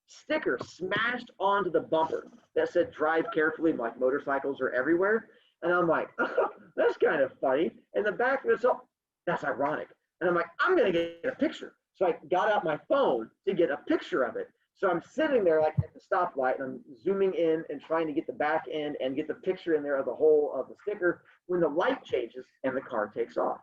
sticker smashed onto the bumper that said drive carefully, like motorcycles are everywhere. And I'm like, oh, that's kind of funny. And the back of it's all, that's ironic. And I'm like, I'm gonna get a picture. So I got out my phone to get a picture of it. So I'm sitting there like at the stoplight and I'm zooming in and trying to get the back end and get the picture in there of the whole of the sticker when the light changes and the car takes off.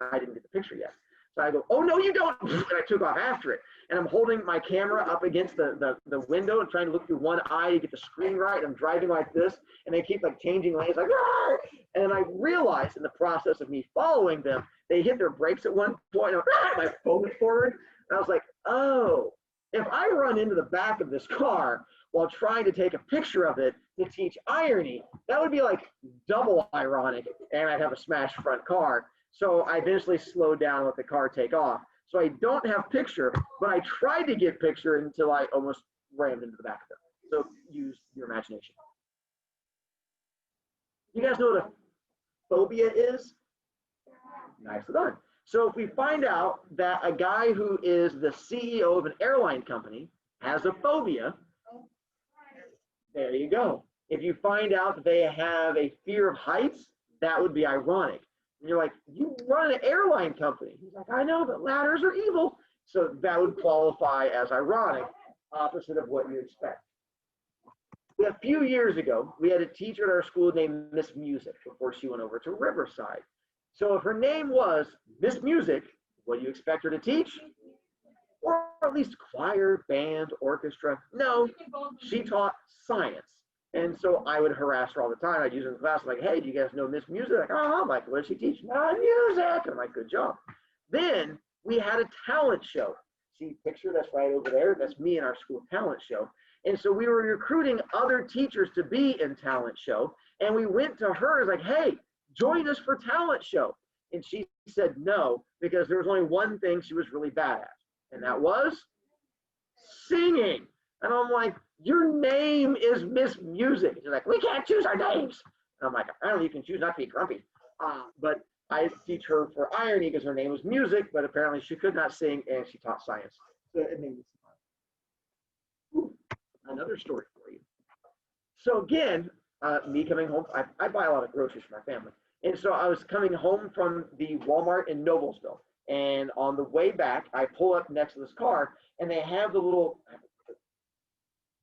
I didn't get the picture yet. So I go, oh no, you don't. And I took off after it. And I'm holding my camera up against the window and trying to look through one eye to get the screen right. I'm driving like this and they keep like changing lanes like, ah! And I realized in the process of me following them, they hit their brakes at one point. And my phone went forward. And I was like, oh, if I run into the back of this car while trying to take a picture of it to teach irony, that would be like double ironic and I'd have a smashed front car. So I eventually slowed down and let the car take off. So I don't have picture, but I tried to get picture until I almost rammed into the back of it. So use your imagination. You guys know what a phobia is? Nicely done. So if we find out that a guy who is the CEO of an airline company has a phobia, there you go. If you find out that they have a fear of heights, that would be ironic. And you're like, you run an airline company. He's like, I know, but ladders are evil. So that would qualify as ironic, opposite of what you expect. A few years ago, we had a teacher at our school named Miss Music before she went over to Riverside. So if her name was Miss Music, what do you expect her to teach? Or at least choir, band, orchestra? No, she taught science. And so I would harass her all the time. I'd use her in class like, hey, do you guys know Miss Music? Like, oh, I'm like, what does she teach? Music. And I'm like, good job. Then we had a talent show. See, picture that's right over there. That's me in our school talent show. And so we were recruiting other teachers to be in talent show. And we went to her like, hey, join us for talent show. And she said no, because there was only one thing she was really bad at. And that was singing. And I'm like, your name is Miss Music. She's like, we can't choose our names. And I'm like, apparently you can choose not to be grumpy. But I teach her for irony because her name was Music, but apparently she could not sing and she taught science. So it made me smile. Another story for you. So again, me coming home, I buy a lot of groceries for my family. And so I was coming home from the Walmart in Noblesville. And on the way back, I pull up next to this car and they have the little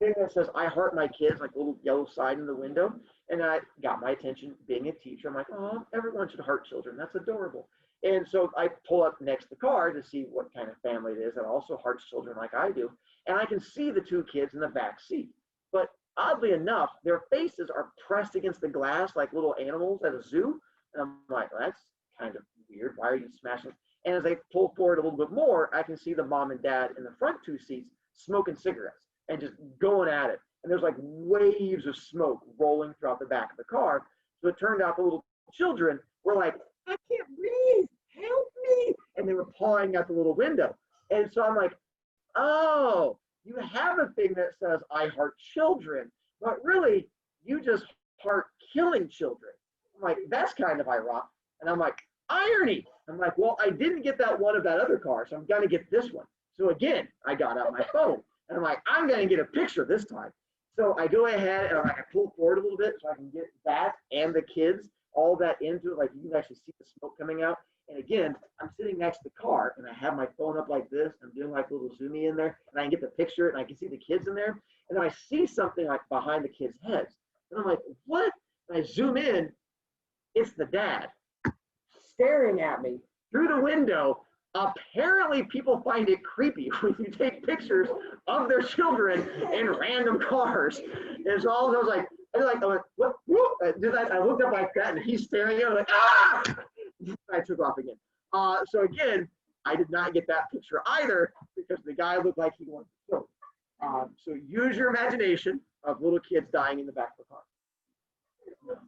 thing that says, I heart my kids, like a little yellow sign in the window. And I got my attention being a teacher. I'm like, oh, everyone should heart children. That's adorable. And so I pull up next to the car to see what kind of family it is that also hearts children like I do. And I can see the two kids in the back seat. But oddly enough, their faces are pressed against the glass like little animals at a zoo. And I'm like, well, that's kind of weird. Why are you smashing? And as I pull forward a little bit more, I can see the mom and dad in the front two seats smoking cigarettes and just going at it. And there's like waves of smoke rolling throughout the back of the car. So it turned out the little children were like, I can't breathe, help me. And they were pawing at the little window. And so I'm like, oh, you have a thing that says I heart children, but really you just heart killing children. I'm like, that's kind of ironic. And I'm like, irony. I'm like, well, I didn't get that one of that other car, so I'm gonna get this one. So again, I got out my phone and I'm like, I'm gonna get a picture this time. So I go ahead and I pull forward a little bit so I can get that and the kids, all that into it. Like you can actually see the smoke coming out. And again, I'm sitting next to the car and I have my phone up like this. I'm doing like a little zoomy in there and I can get the picture and I can see the kids in there. And then I see something like behind the kids' heads. And I'm like, what? And I zoom in, it's the dad staring at me through the window. Apparently people find it creepy when you take pictures of their children in random cars. And so all I was like, I'm like, what? Whoop. I looked up like that and he's staring at me like, ah! I took off again. So again, I did not get that picture either because the guy looked like he wanted to kill me. So use your imagination of little kids dying in the back of the car.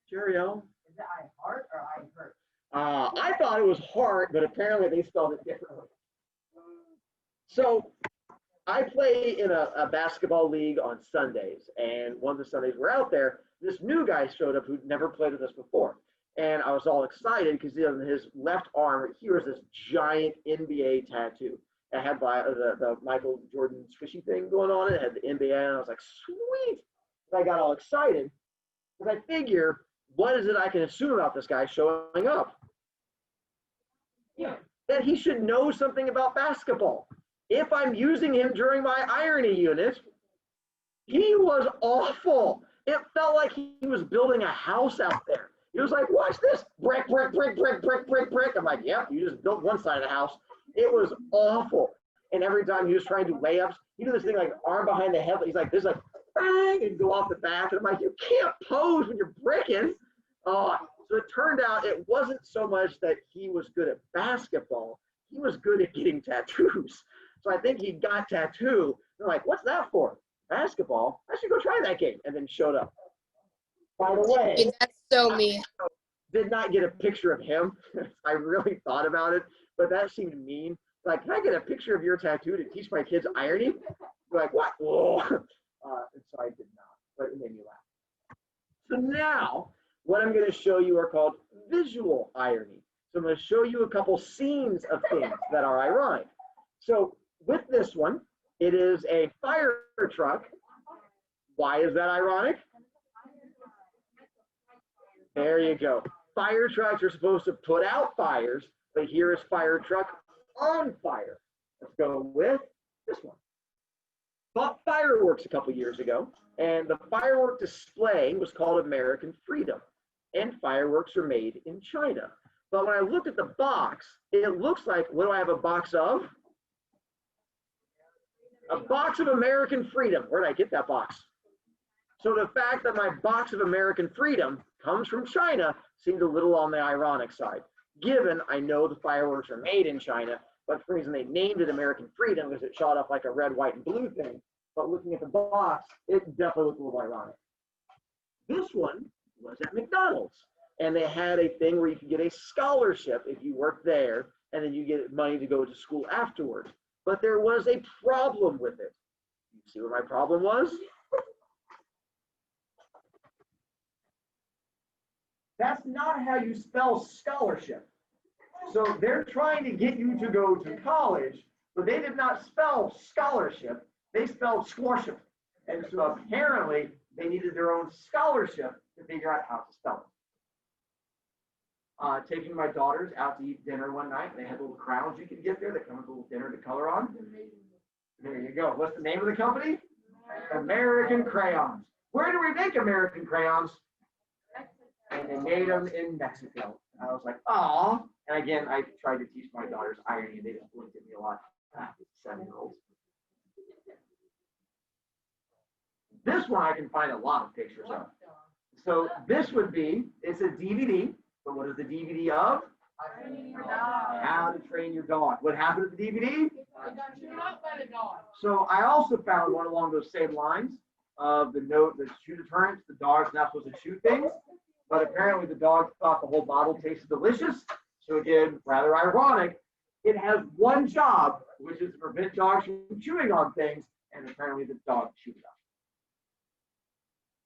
Cheerio. Is it I heart or I hurt? I thought it was heart, but apparently they spelled it differently. So I play in a basketball league on Sundays, and one of the Sundays we're out there, this new guy showed up who'd never played with us before. And I was all excited because on his left arm, here was this giant NBA tattoo. It had the Michael Jordan squishy thing going on. It had the NBA, and I was like, sweet. And I got all excited because I figure, what is it I can assume about this guy showing up? Yeah, that he should know something about basketball. If I'm using him during my irony unit, he was awful. It felt like he was building a house out there. He was like, watch this, brick, brick, brick, brick, brick, brick, brick. I'm like, yep, you just built one side of the house. It was awful. And every time he was trying to do layups, he did this thing like arm behind the head. He's like, this like, bang, and go off the back. And I'm like, you can't pose when you're bricking. So it turned out it wasn't so much that he was good at basketball. He was good at getting tattoos. So I think he got tattoo. They're like, what's that for? Basketball? I should go try that game. And then showed up. By the way, That's so mean. did not get a picture of him. I really thought about it, but that seemed mean. Like, can I get a picture of your tattoo to teach my kids irony? They're like, what? Whoa. And so I did not, but it made me laugh. So now, what I'm going to show you are called visual irony. So I'm going to show you a couple scenes of things that are ironic. So with this one, it is a fire truck. Why is that ironic? There you go. Fire trucks are supposed to put out fires, but here is fire truck on fire. Let's go with this one. Bought fireworks a couple years ago, and the firework display was called American Freedom, and fireworks are made in China. But when I look at the box, it looks like, what do I have a box of? A box of American Freedom. Where did I get that box? So the fact that my box of American Freedom comes from China seemed a little on the ironic side, given I know the fireworks are made in China, but for the reason they named it American Freedom because it shot off like a red, white, and blue thing. But looking at the box, it definitely looked a little ironic. This one was at McDonald's, and they had a thing where you could get a scholarship if you worked there, and then you get money to go to school afterwards. But there was a problem with it. You see what my problem was? That's not how you spell scholarship. So they're trying to get you to go to college, but they did not spell scholarship. They spelled scholarship. And so apparently they needed their own scholarship to figure out how to spell it. Taking my daughters out to eat dinner one night. They had little crowns you could get there that come with a little dinner to color on. There you go. What's the name of the company? American Crayons. Where do we make American crayons? And they made them in Mexico. And I was like, oh. And again, I tried to teach my daughters irony, and they just looked at me a lot. 7-year-olds. This one I can find a lot of pictures of. So this would be, it's a DVD. But what is the DVD of? How to Train Your Dog. What happened to the DVD? So I also found one along those same lines of the note, the shoe deterrents. The dog's not supposed to shoot things. But apparently the dog thought the whole bottle tasted delicious. So again, rather ironic. It has one job, which is to prevent dogs from chewing on things, and apparently the dog chewed up.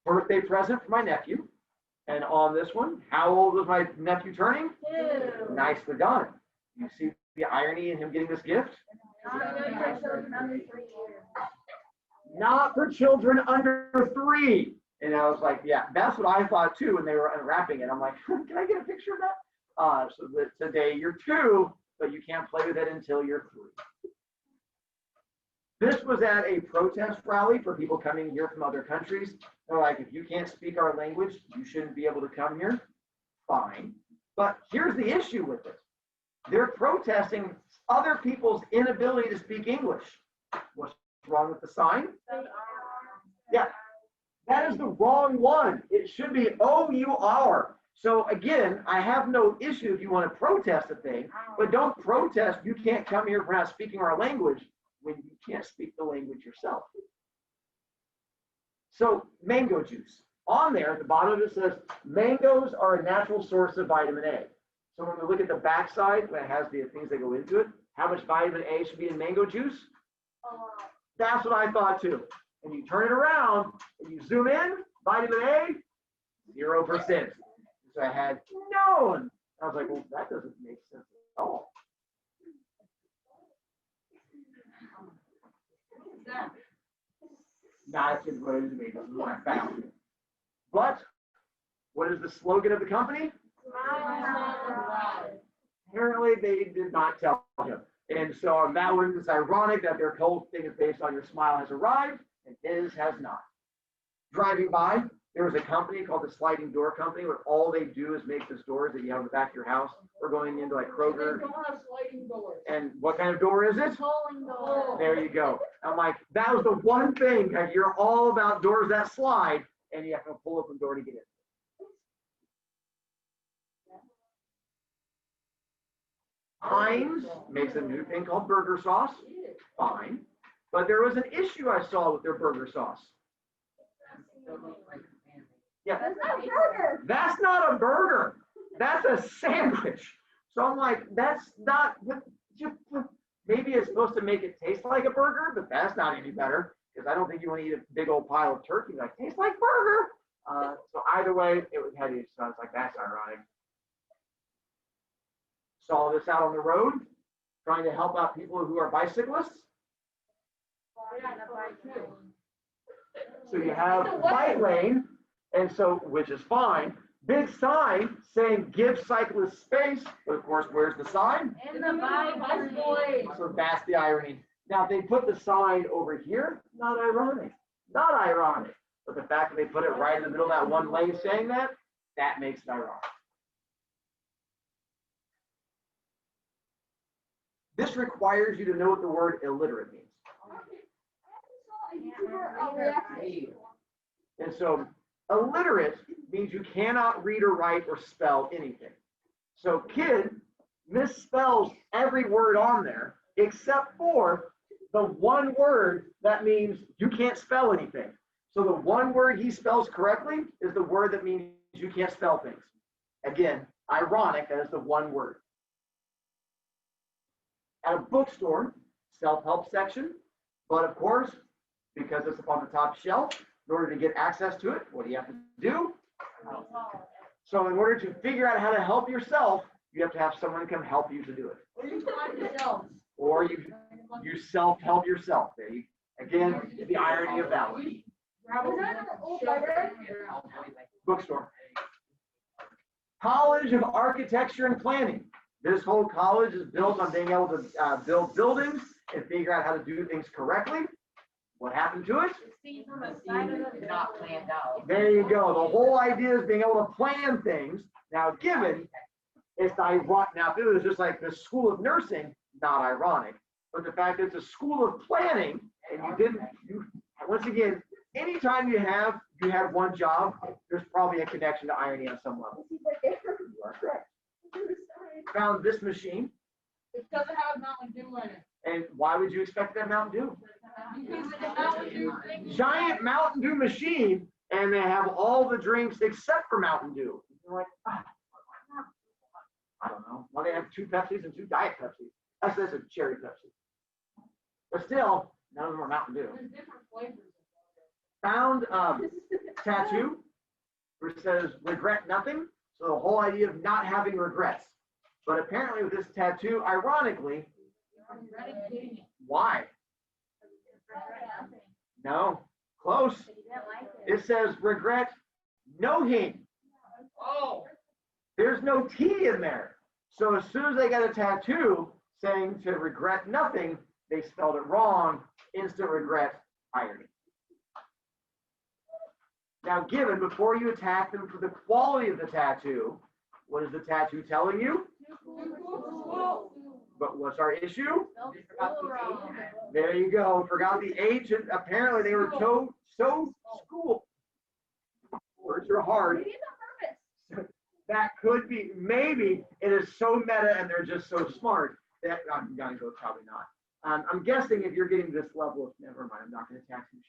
Birthday present for my nephew. And on this one, how old was my nephew turning? 2. Nicely done. You see the irony in him getting this gift? Not for children under 3. And I was like, yeah, that's what I thought too when they were unwrapping it. I'm like, can I get a picture of that? So that today you're 2, but you can't play with it until you're 3. This was at a protest rally for people coming here from other countries. They're like, if you can't speak our language, you shouldn't be able to come here. Fine. But here's the issue with it. They're protesting other people's inability to speak English. What's wrong with the sign? Yeah. That is the wrong one. It should be, oh, you are. So again, I have no issue if you want to protest a thing, but don't protest, you can't come here for not speaking our language when you can't speak the language yourself. So mango juice. On there, at the bottom of it says, mangoes are a natural source of vitamin A. So when we look at the back side, when it has the things that go into it, how much vitamin A should be in mango juice? That's what I thought too. And you turn it around and you zoom in, vitamin A, 0%. So I had known. I was like, well, that doesn't make sense at all. Not as what it is to me. This is what I found. But what is the slogan of the company? Apparently, they did not tell him. And so on that one, it's ironic that their whole thing is based on your smile has arrived, and his has not. Driving by, there was a company called the Sliding Door Company, where all they do is make these doors that you have in the back of your house, or going into like Kroger. They don't have sliding doors. And what kind of door is it? Falling door. There you go. I'm like, that was the one thing that you're all about doors that slide, and you have to pull open the door to get in. Heinz makes a new thing called burger sauce. Fine. But there was an issue I saw with their burger sauce. Yeah. That's not a burger. That's not a burger. That's a sandwich. So I'm like, that's not, maybe it's supposed to make it taste like a burger, but that's not any better because I don't think you want to eat a big old pile of turkey that tastes like burger. So either way, it was heavy. So I was like, that's ironic. Saw this out on the road, trying to help out people who are bicyclists. So you have bike lane, and so, which is fine. Big sign saying give cyclists space, but of course, where's the sign? In the boys. So that's the irony. Now, if they put the sign over here, not ironic. Not ironic. But the fact that they put it right in the middle of that one lane saying that, that makes it ironic. This requires you to know what the word illiterate means. And so illiterate means you cannot read or write or spell anything. So kid misspells every word on there except for the one word that means you can't spell anything. So the one word he spells correctly is the word that means you can't spell things. Again, ironic, that is the one word. At a bookstore, self-help section, but of course, because it's up on the top shelf, in order to get access to it, what do you have to do? So in order to figure out how to help yourself, you have to have someone come help you to do it. Or you self-help yourself. There you, again, the irony of that one. Bookstore. College of Architecture and Planning. This whole college is built on being able to build buildings and figure out how to do things correctly. What happened to it? Not planned out. There you go. The whole idea is being able to plan things. Now, given it's ironic. Now, if it was just like the school of nursing, not ironic. But the fact that it's a school of planning, and once again, anytime you have one job, there's probably a connection to irony on some level. You are correct. Found this machine. It doesn't have Mountain Dew in it. And why would you expect that Mountain Dew? Because it's a Mountain Dew thing. Giant Mountain Dew machine, and they have all the drinks except for Mountain Dew. You're like, I don't know. Well, they have 2 Pepsis and 2 Diet Pepsis. That's a cherry Pepsi. But still, none of them are Mountain Dew. There's different flavors. Found tattoo where it says regret nothing. So the whole idea of not having regrets. But apparently with this tattoo, ironically, why? No, close. It says regret no hing. Oh. There's no T in there. So as soon as they got a tattoo saying to regret nothing, they spelled it wrong. Instant regret, irony. Now, given before you attack them for the quality of the tattoo, what is the tattoo telling you? But what's our issue? There you go. Forgot the H, and apparently they were so school. Words are hard. That could be, maybe it is so meta and they're just so smart that I'm gonna go probably not. I'm guessing if you're getting this level of, never mind, I'm not gonna tax you.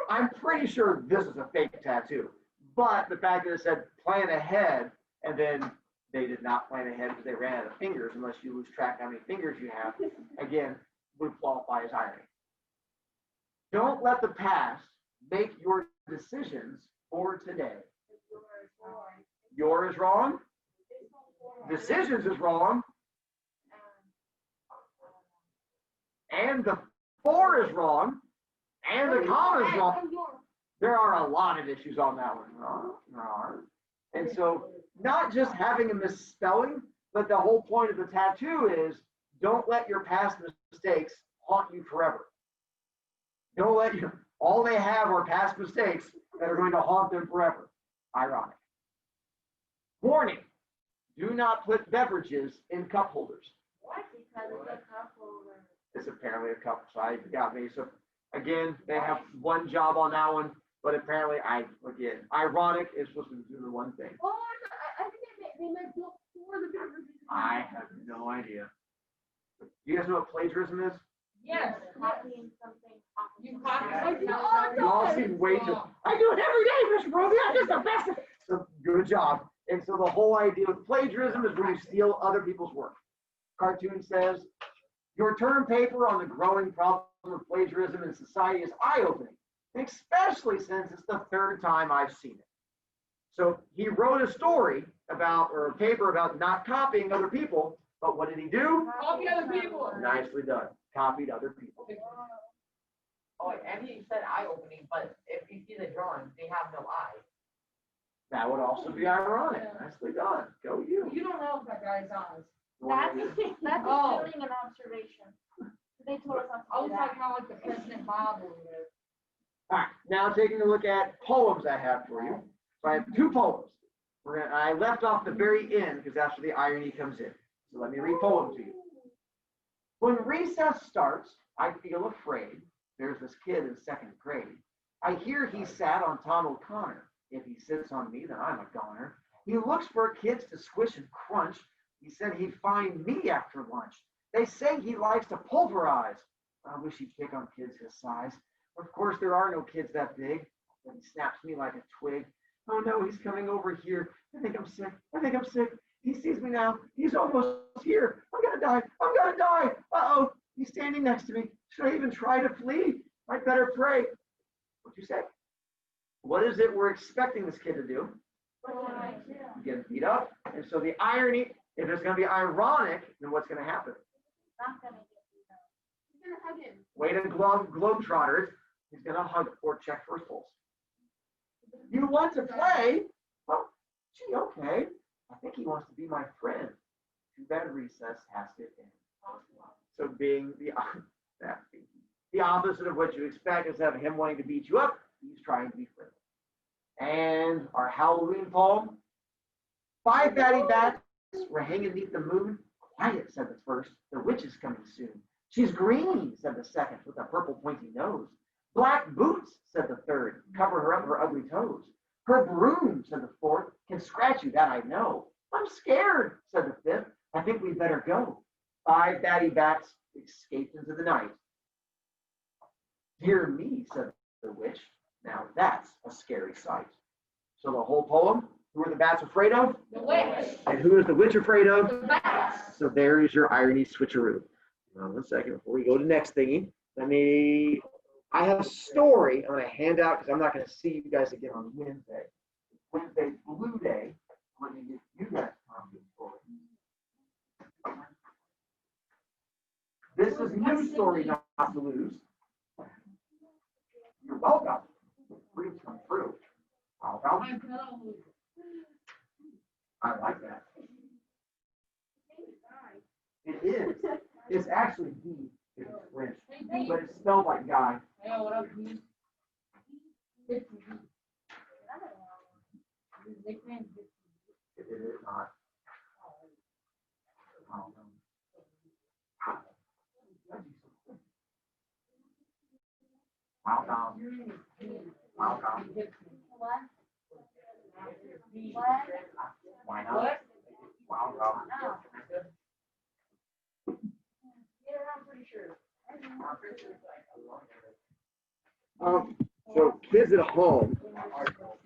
I'm pretty sure this is a fake tattoo, but the fact that it said plan ahead and then they did not plan ahead because they ran out of fingers, unless you lose track of how many fingers you have, again, would qualify as irony. Don't let the past make your decisions for today. Your is wrong. Decisions is wrong. And the for is wrong. And the comma is wrong. There are a lot of issues on that one. There are. And so not just having a misspelling, but the whole point of the tattoo is don't let your past mistakes haunt you forever. Don't let you, all they have are past mistakes that are going to haunt them forever. Ironic. Warning, do not put beverages in cup holders. What? Because it's a cup holder. It's apparently a cup, so I got me. So again, they have one job on that one, but apparently ironic is supposed to do the one thing. Oh, I think they meant for the beverages. I have no idea. You guys know what plagiarism is? Yes. Copying something. You copy You something. all seem way too. I do it every day, Mr. Brovey. I'm just the best. So good job. And so the whole idea of plagiarism is when you steal other people's work. Cartoon says, your term paper on the growing problem of plagiarism in society is eye-opening, especially since it's the third time I've seen it. So he wrote a story about, or a paper about not copying other people, but what did he do? Copy other people. Nicely done. Copied other people. Oh, and he said eye-opening, but if you see the drawings, they have no eyes. That would also be ironic. Nicely done. Go you. You don't know if that guy's eyes. That's Oh. doing an observation. They told us I not to was do that. talking about like the President Bob over there. All right, now taking a look at poems I have for you. So I have two poems. I left off the very end because that's where the irony comes in. So let me read poem to you. When recess starts, I feel afraid. There's this kid in second grade. I hear he sat on Tom O'Connor. If he sits on me, then I'm a goner. He looks for kids to squish and crunch. He said he'd find me after lunch. They say he likes to pulverize. I wish he'd pick on kids his size. Of course, there are no kids that big. But he snaps me like a twig. Oh no, he's coming over here. I think I'm sick. I think I'm sick. He sees me now. He's almost here. I'm gonna die. I'm gonna die. Uh-oh. He's standing next to me. Should I even try to flee? I'd better pray. What'd you say? What is it we're expecting this kid to do? Get beat up. And so the irony, if it's going to be ironic, then what's going to happen? Not gonna get you though. He's gonna hug him. Way to globetrotters. He's going to hug or check first pulse. You want to play? Well, gee, okay. I think he wants to be my friend. Too bad recess has to end. So being the opposite of what you expect, instead of him wanting to beat you up, he's trying to be friendly. And our Halloween poem, 5 batty bats were hanging beneath the moon. Quiet, said the first. The witch is coming soon. She's green, said the second, with a purple pointy nose. Black boots, said the third. Cover her up her ugly toes. Her broom, said the fourth, can scratch you, that I know. I'm scared, said the fifth. I think we'd better go. 5 batty bats escaped into the night. Dear me, said the witch. Now that's a scary sight. So the whole poem, who are the bats afraid of? The witch. And who is the witch afraid of? The bats. So there is your irony switcheroo. Now, 1 second before we go to next thingy. I have a story I'm going to hand out because I'm not going to see you guys again on Wednesday. Wednesday's Blue Day. Let me give you guys time to story. This is news story, not to lose. You're welcome. Free to come through. Welcome. I like that. It is. It's actually D. It's French, but it's spelled like guy. Hey, what up, dude? It is not. Welcome. Welcome. What? Why not? What? Welcome. No. Yeah, I'm pretty sure. So kids at home,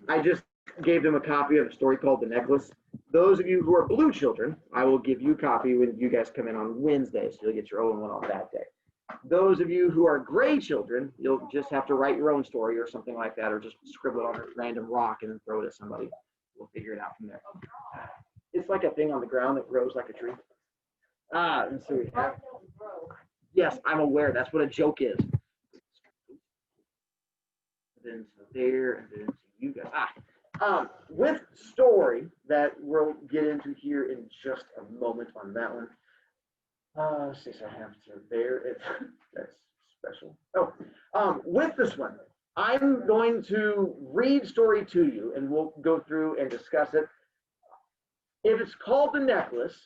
I just gave them a copy of a story called The Necklace. Those of you who are blue children, I will give you a copy when you guys come in on Wednesday, so you'll get your own one on that day. Those of you who are gray children, you'll just have to write your own story or something like that, or just scribble it on a random rock and then throw it at somebody. We'll figure it out from there. It's like a thing on the ground that grows like a tree. And so we have, yes, I'm aware. That's what a joke is. Then to there, and then to you guys. With story that we'll get into here in just a moment on that one. Since I have to there, that's special. With this one, I'm going to read story to you, and we'll go through and discuss it. If it's called The Necklace,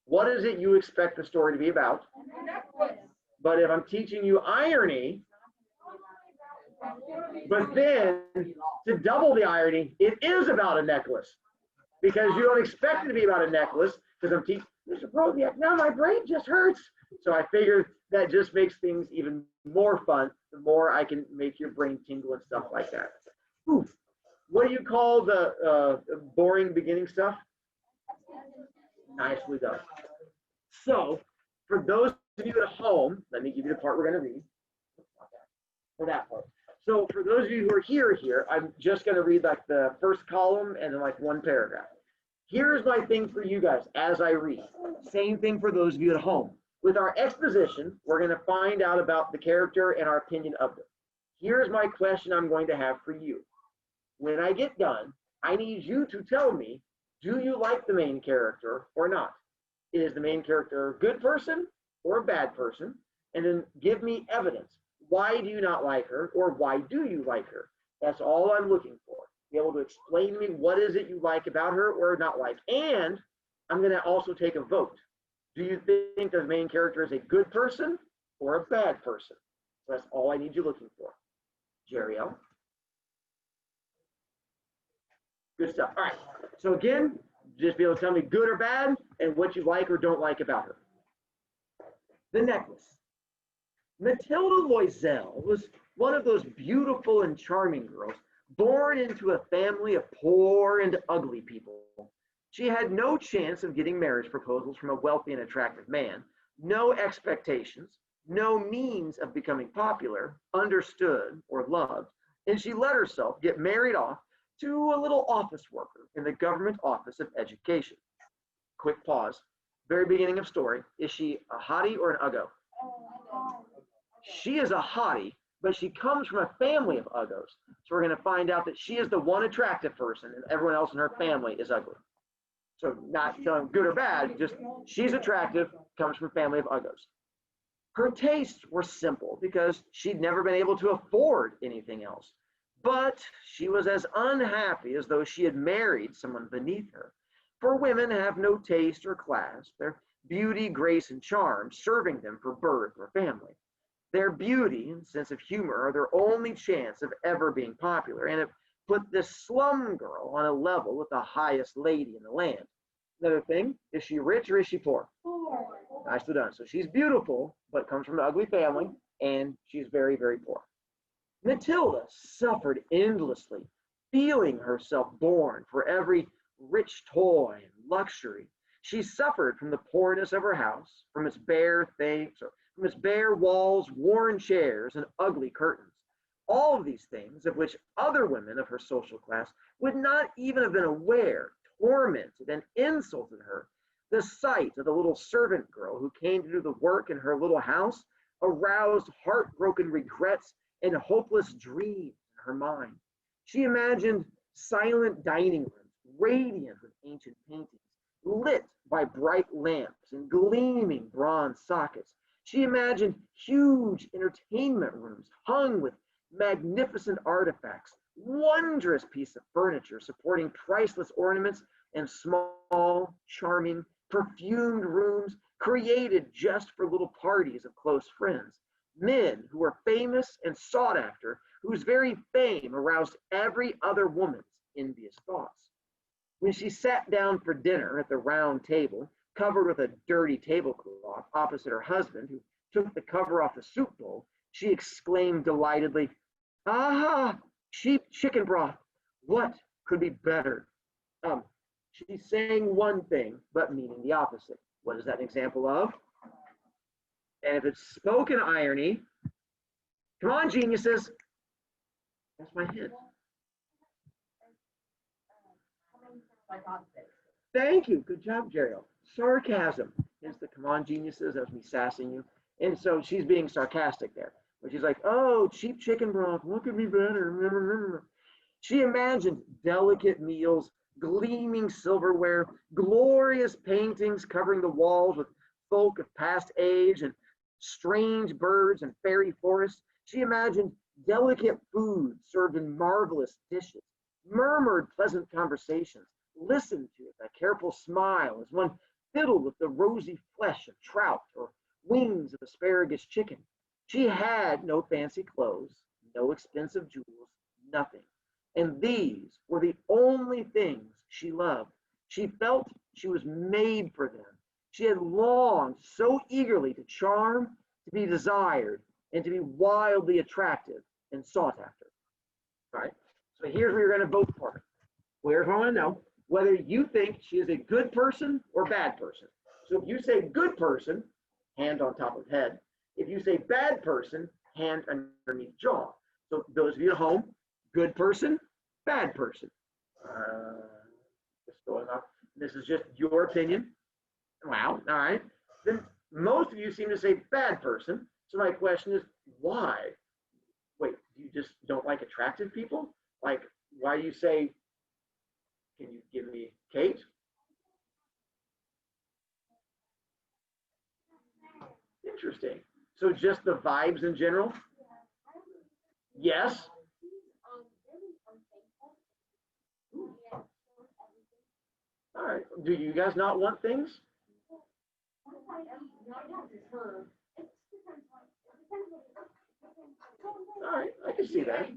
what is it you expect the story to be about? But if I'm teaching you irony, but then to double the irony, it is about a necklace, because you don't expect it to be about a necklace, because I'm teaching Mr. Broviak, now my brain just hurts. So I figured that just makes things even more fun, the more I can make your brain tingle and stuff like that. Ooh. What do you call the boring beginning stuff? Nicely done. So for those of you at home, let me give you the part we're going to read. For that part. So for those of you who are here, I'm just going to read like the first column and then like one paragraph. Here's my thing for you guys as I read. Same thing for those of you at home. With our exposition, we're going to find out about the character and our opinion of them. Here's my question I'm going to have for you. When I get done, I need you to tell me, do you like the main character or not? Is the main character a good person or a bad person? And then give me evidence. Why do you not like her, or why do you like her? That's all I'm looking for. Be able to explain to me what is it you like about her or not like. And I'm going to also take a vote. Do you think the main character is a good person or a bad person? So that's all I need you looking for. Jeriel. Good stuff. All right. So again, just be able to tell me good or bad and what you like or don't like about her. The necklace. Matilda Loisel was one of those beautiful and charming girls born into a family of poor and ugly people. She had no chance of getting marriage proposals from a wealthy and attractive man, no expectations, no means of becoming popular, understood, or loved, and she let herself get married off to a little office worker in the government office of education. Quick pause. Very beginning of story. Is she a hottie or an uggo? She is a hottie, but she comes from a family of uggos. So we're going to find out that she is the one attractive person and everyone else in her family is ugly. So not telling good or bad, just she's attractive, comes from a family of uggos. Her tastes were simple because she'd never been able to afford anything else. But she was as unhappy as though she had married someone beneath her. For women have no taste or class, their beauty, grace, and charm serving them for birth or family. Their beauty and sense of humor are their only chance of ever being popular, and have put this slum girl on a level with the highest lady in the land. Another thing, is she rich or is she poor? Poor. Nicely done. So she's beautiful, but comes from an ugly family, and she's very, very poor. Matilda suffered endlessly, feeling herself born for every rich toy and luxury. She suffered from the poorness of her house, from its bare things, from its bare walls, worn chairs, and ugly curtains. All of these things, of which other women of her social class would not even have been aware, tormented and insulted her. The sight of the little servant girl who came to do the work in her little house aroused heartbroken regrets and hopeless dreams in her mind. She imagined silent dining rooms, radiant with ancient paintings, lit by bright lamps and gleaming bronze sockets. She imagined huge entertainment rooms hung with magnificent artifacts, wondrous pieces of furniture supporting priceless ornaments, and small, charming, perfumed rooms created just for little parties of close friends. Men who were famous and sought after, whose very fame aroused every other woman's envious thoughts. When she sat down for dinner at the round table, covered with a dirty tablecloth opposite her husband, who took the cover off the soup bowl, she exclaimed delightedly, "Aha, cheap chicken broth! What could be better?" She's saying one thing, but meaning the opposite. What is that an example of? And if it's spoken irony, come on, geniuses. That's my hint. Thank you. Good job, Jeriel. Sarcasm is the come on, geniuses. That was me sassing you. And so she's being sarcastic there. But she's like, oh, cheap chicken broth. What could be better? She imagined delicate meals, gleaming silverware, glorious paintings covering the walls with folk of past age and strange birds and fairy forests. She imagined delicate food served in marvelous dishes, murmured pleasant conversations, listened to with a careful smile as one fiddled with the rosy flesh of trout or wings of asparagus chicken. She had no fancy clothes, no expensive jewels, nothing. And these were the only things she loved. She felt she was made for them. She had longed so eagerly to charm, to be desired, and to be wildly attractive and sought after. All right, so here's where you're going to vote for her. Here's what I want to know, whether you think she is a good person or bad person. So if you say good person, hand on top of head. If you say bad person, hand underneath jaw. So those of you at home, good person, bad person. Just going off. This is just your opinion. Wow. All right. Then most of you seem to say bad person. So my question is, why? Wait, you just don't like attractive people? Like, why do you say, can you give me Kate? Interesting. So just the vibes in general? Yes. All right. Do you guys not want things? All right. I can see that.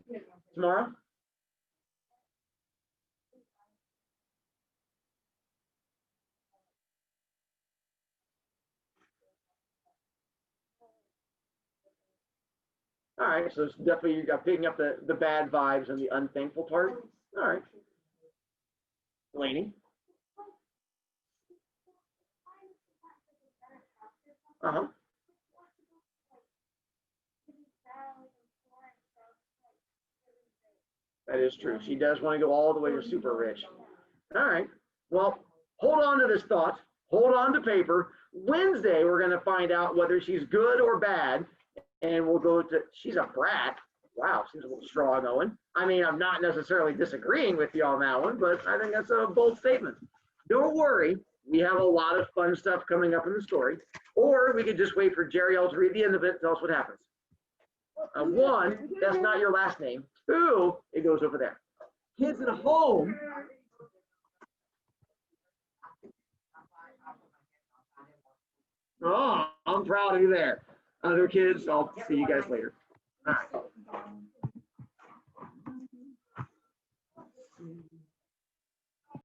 Tomorrow? All right, so it's definitely you got picking up the bad vibes and the unthankful part. All right. Delaney? Uh-huh. That is true. She does want to go all the way to super rich. All right. Well, hold on to this thought. Hold on to paper. Wednesday, we're going to find out whether she's good or bad. And we'll go to, she's a brat. Wow, seems a little strong, Owen. I mean, I'm not necessarily disagreeing with you on that one, but I think that's a bold statement. Don't worry. We have a lot of fun stuff coming up in the story. Or we could just wait for Jeriel to read the end of it and tell us what happens. One, that's not your last name. Two, it goes over there. Kids at home. Oh, I'm proud of you there. Other kids, I'll see you guys later. All right.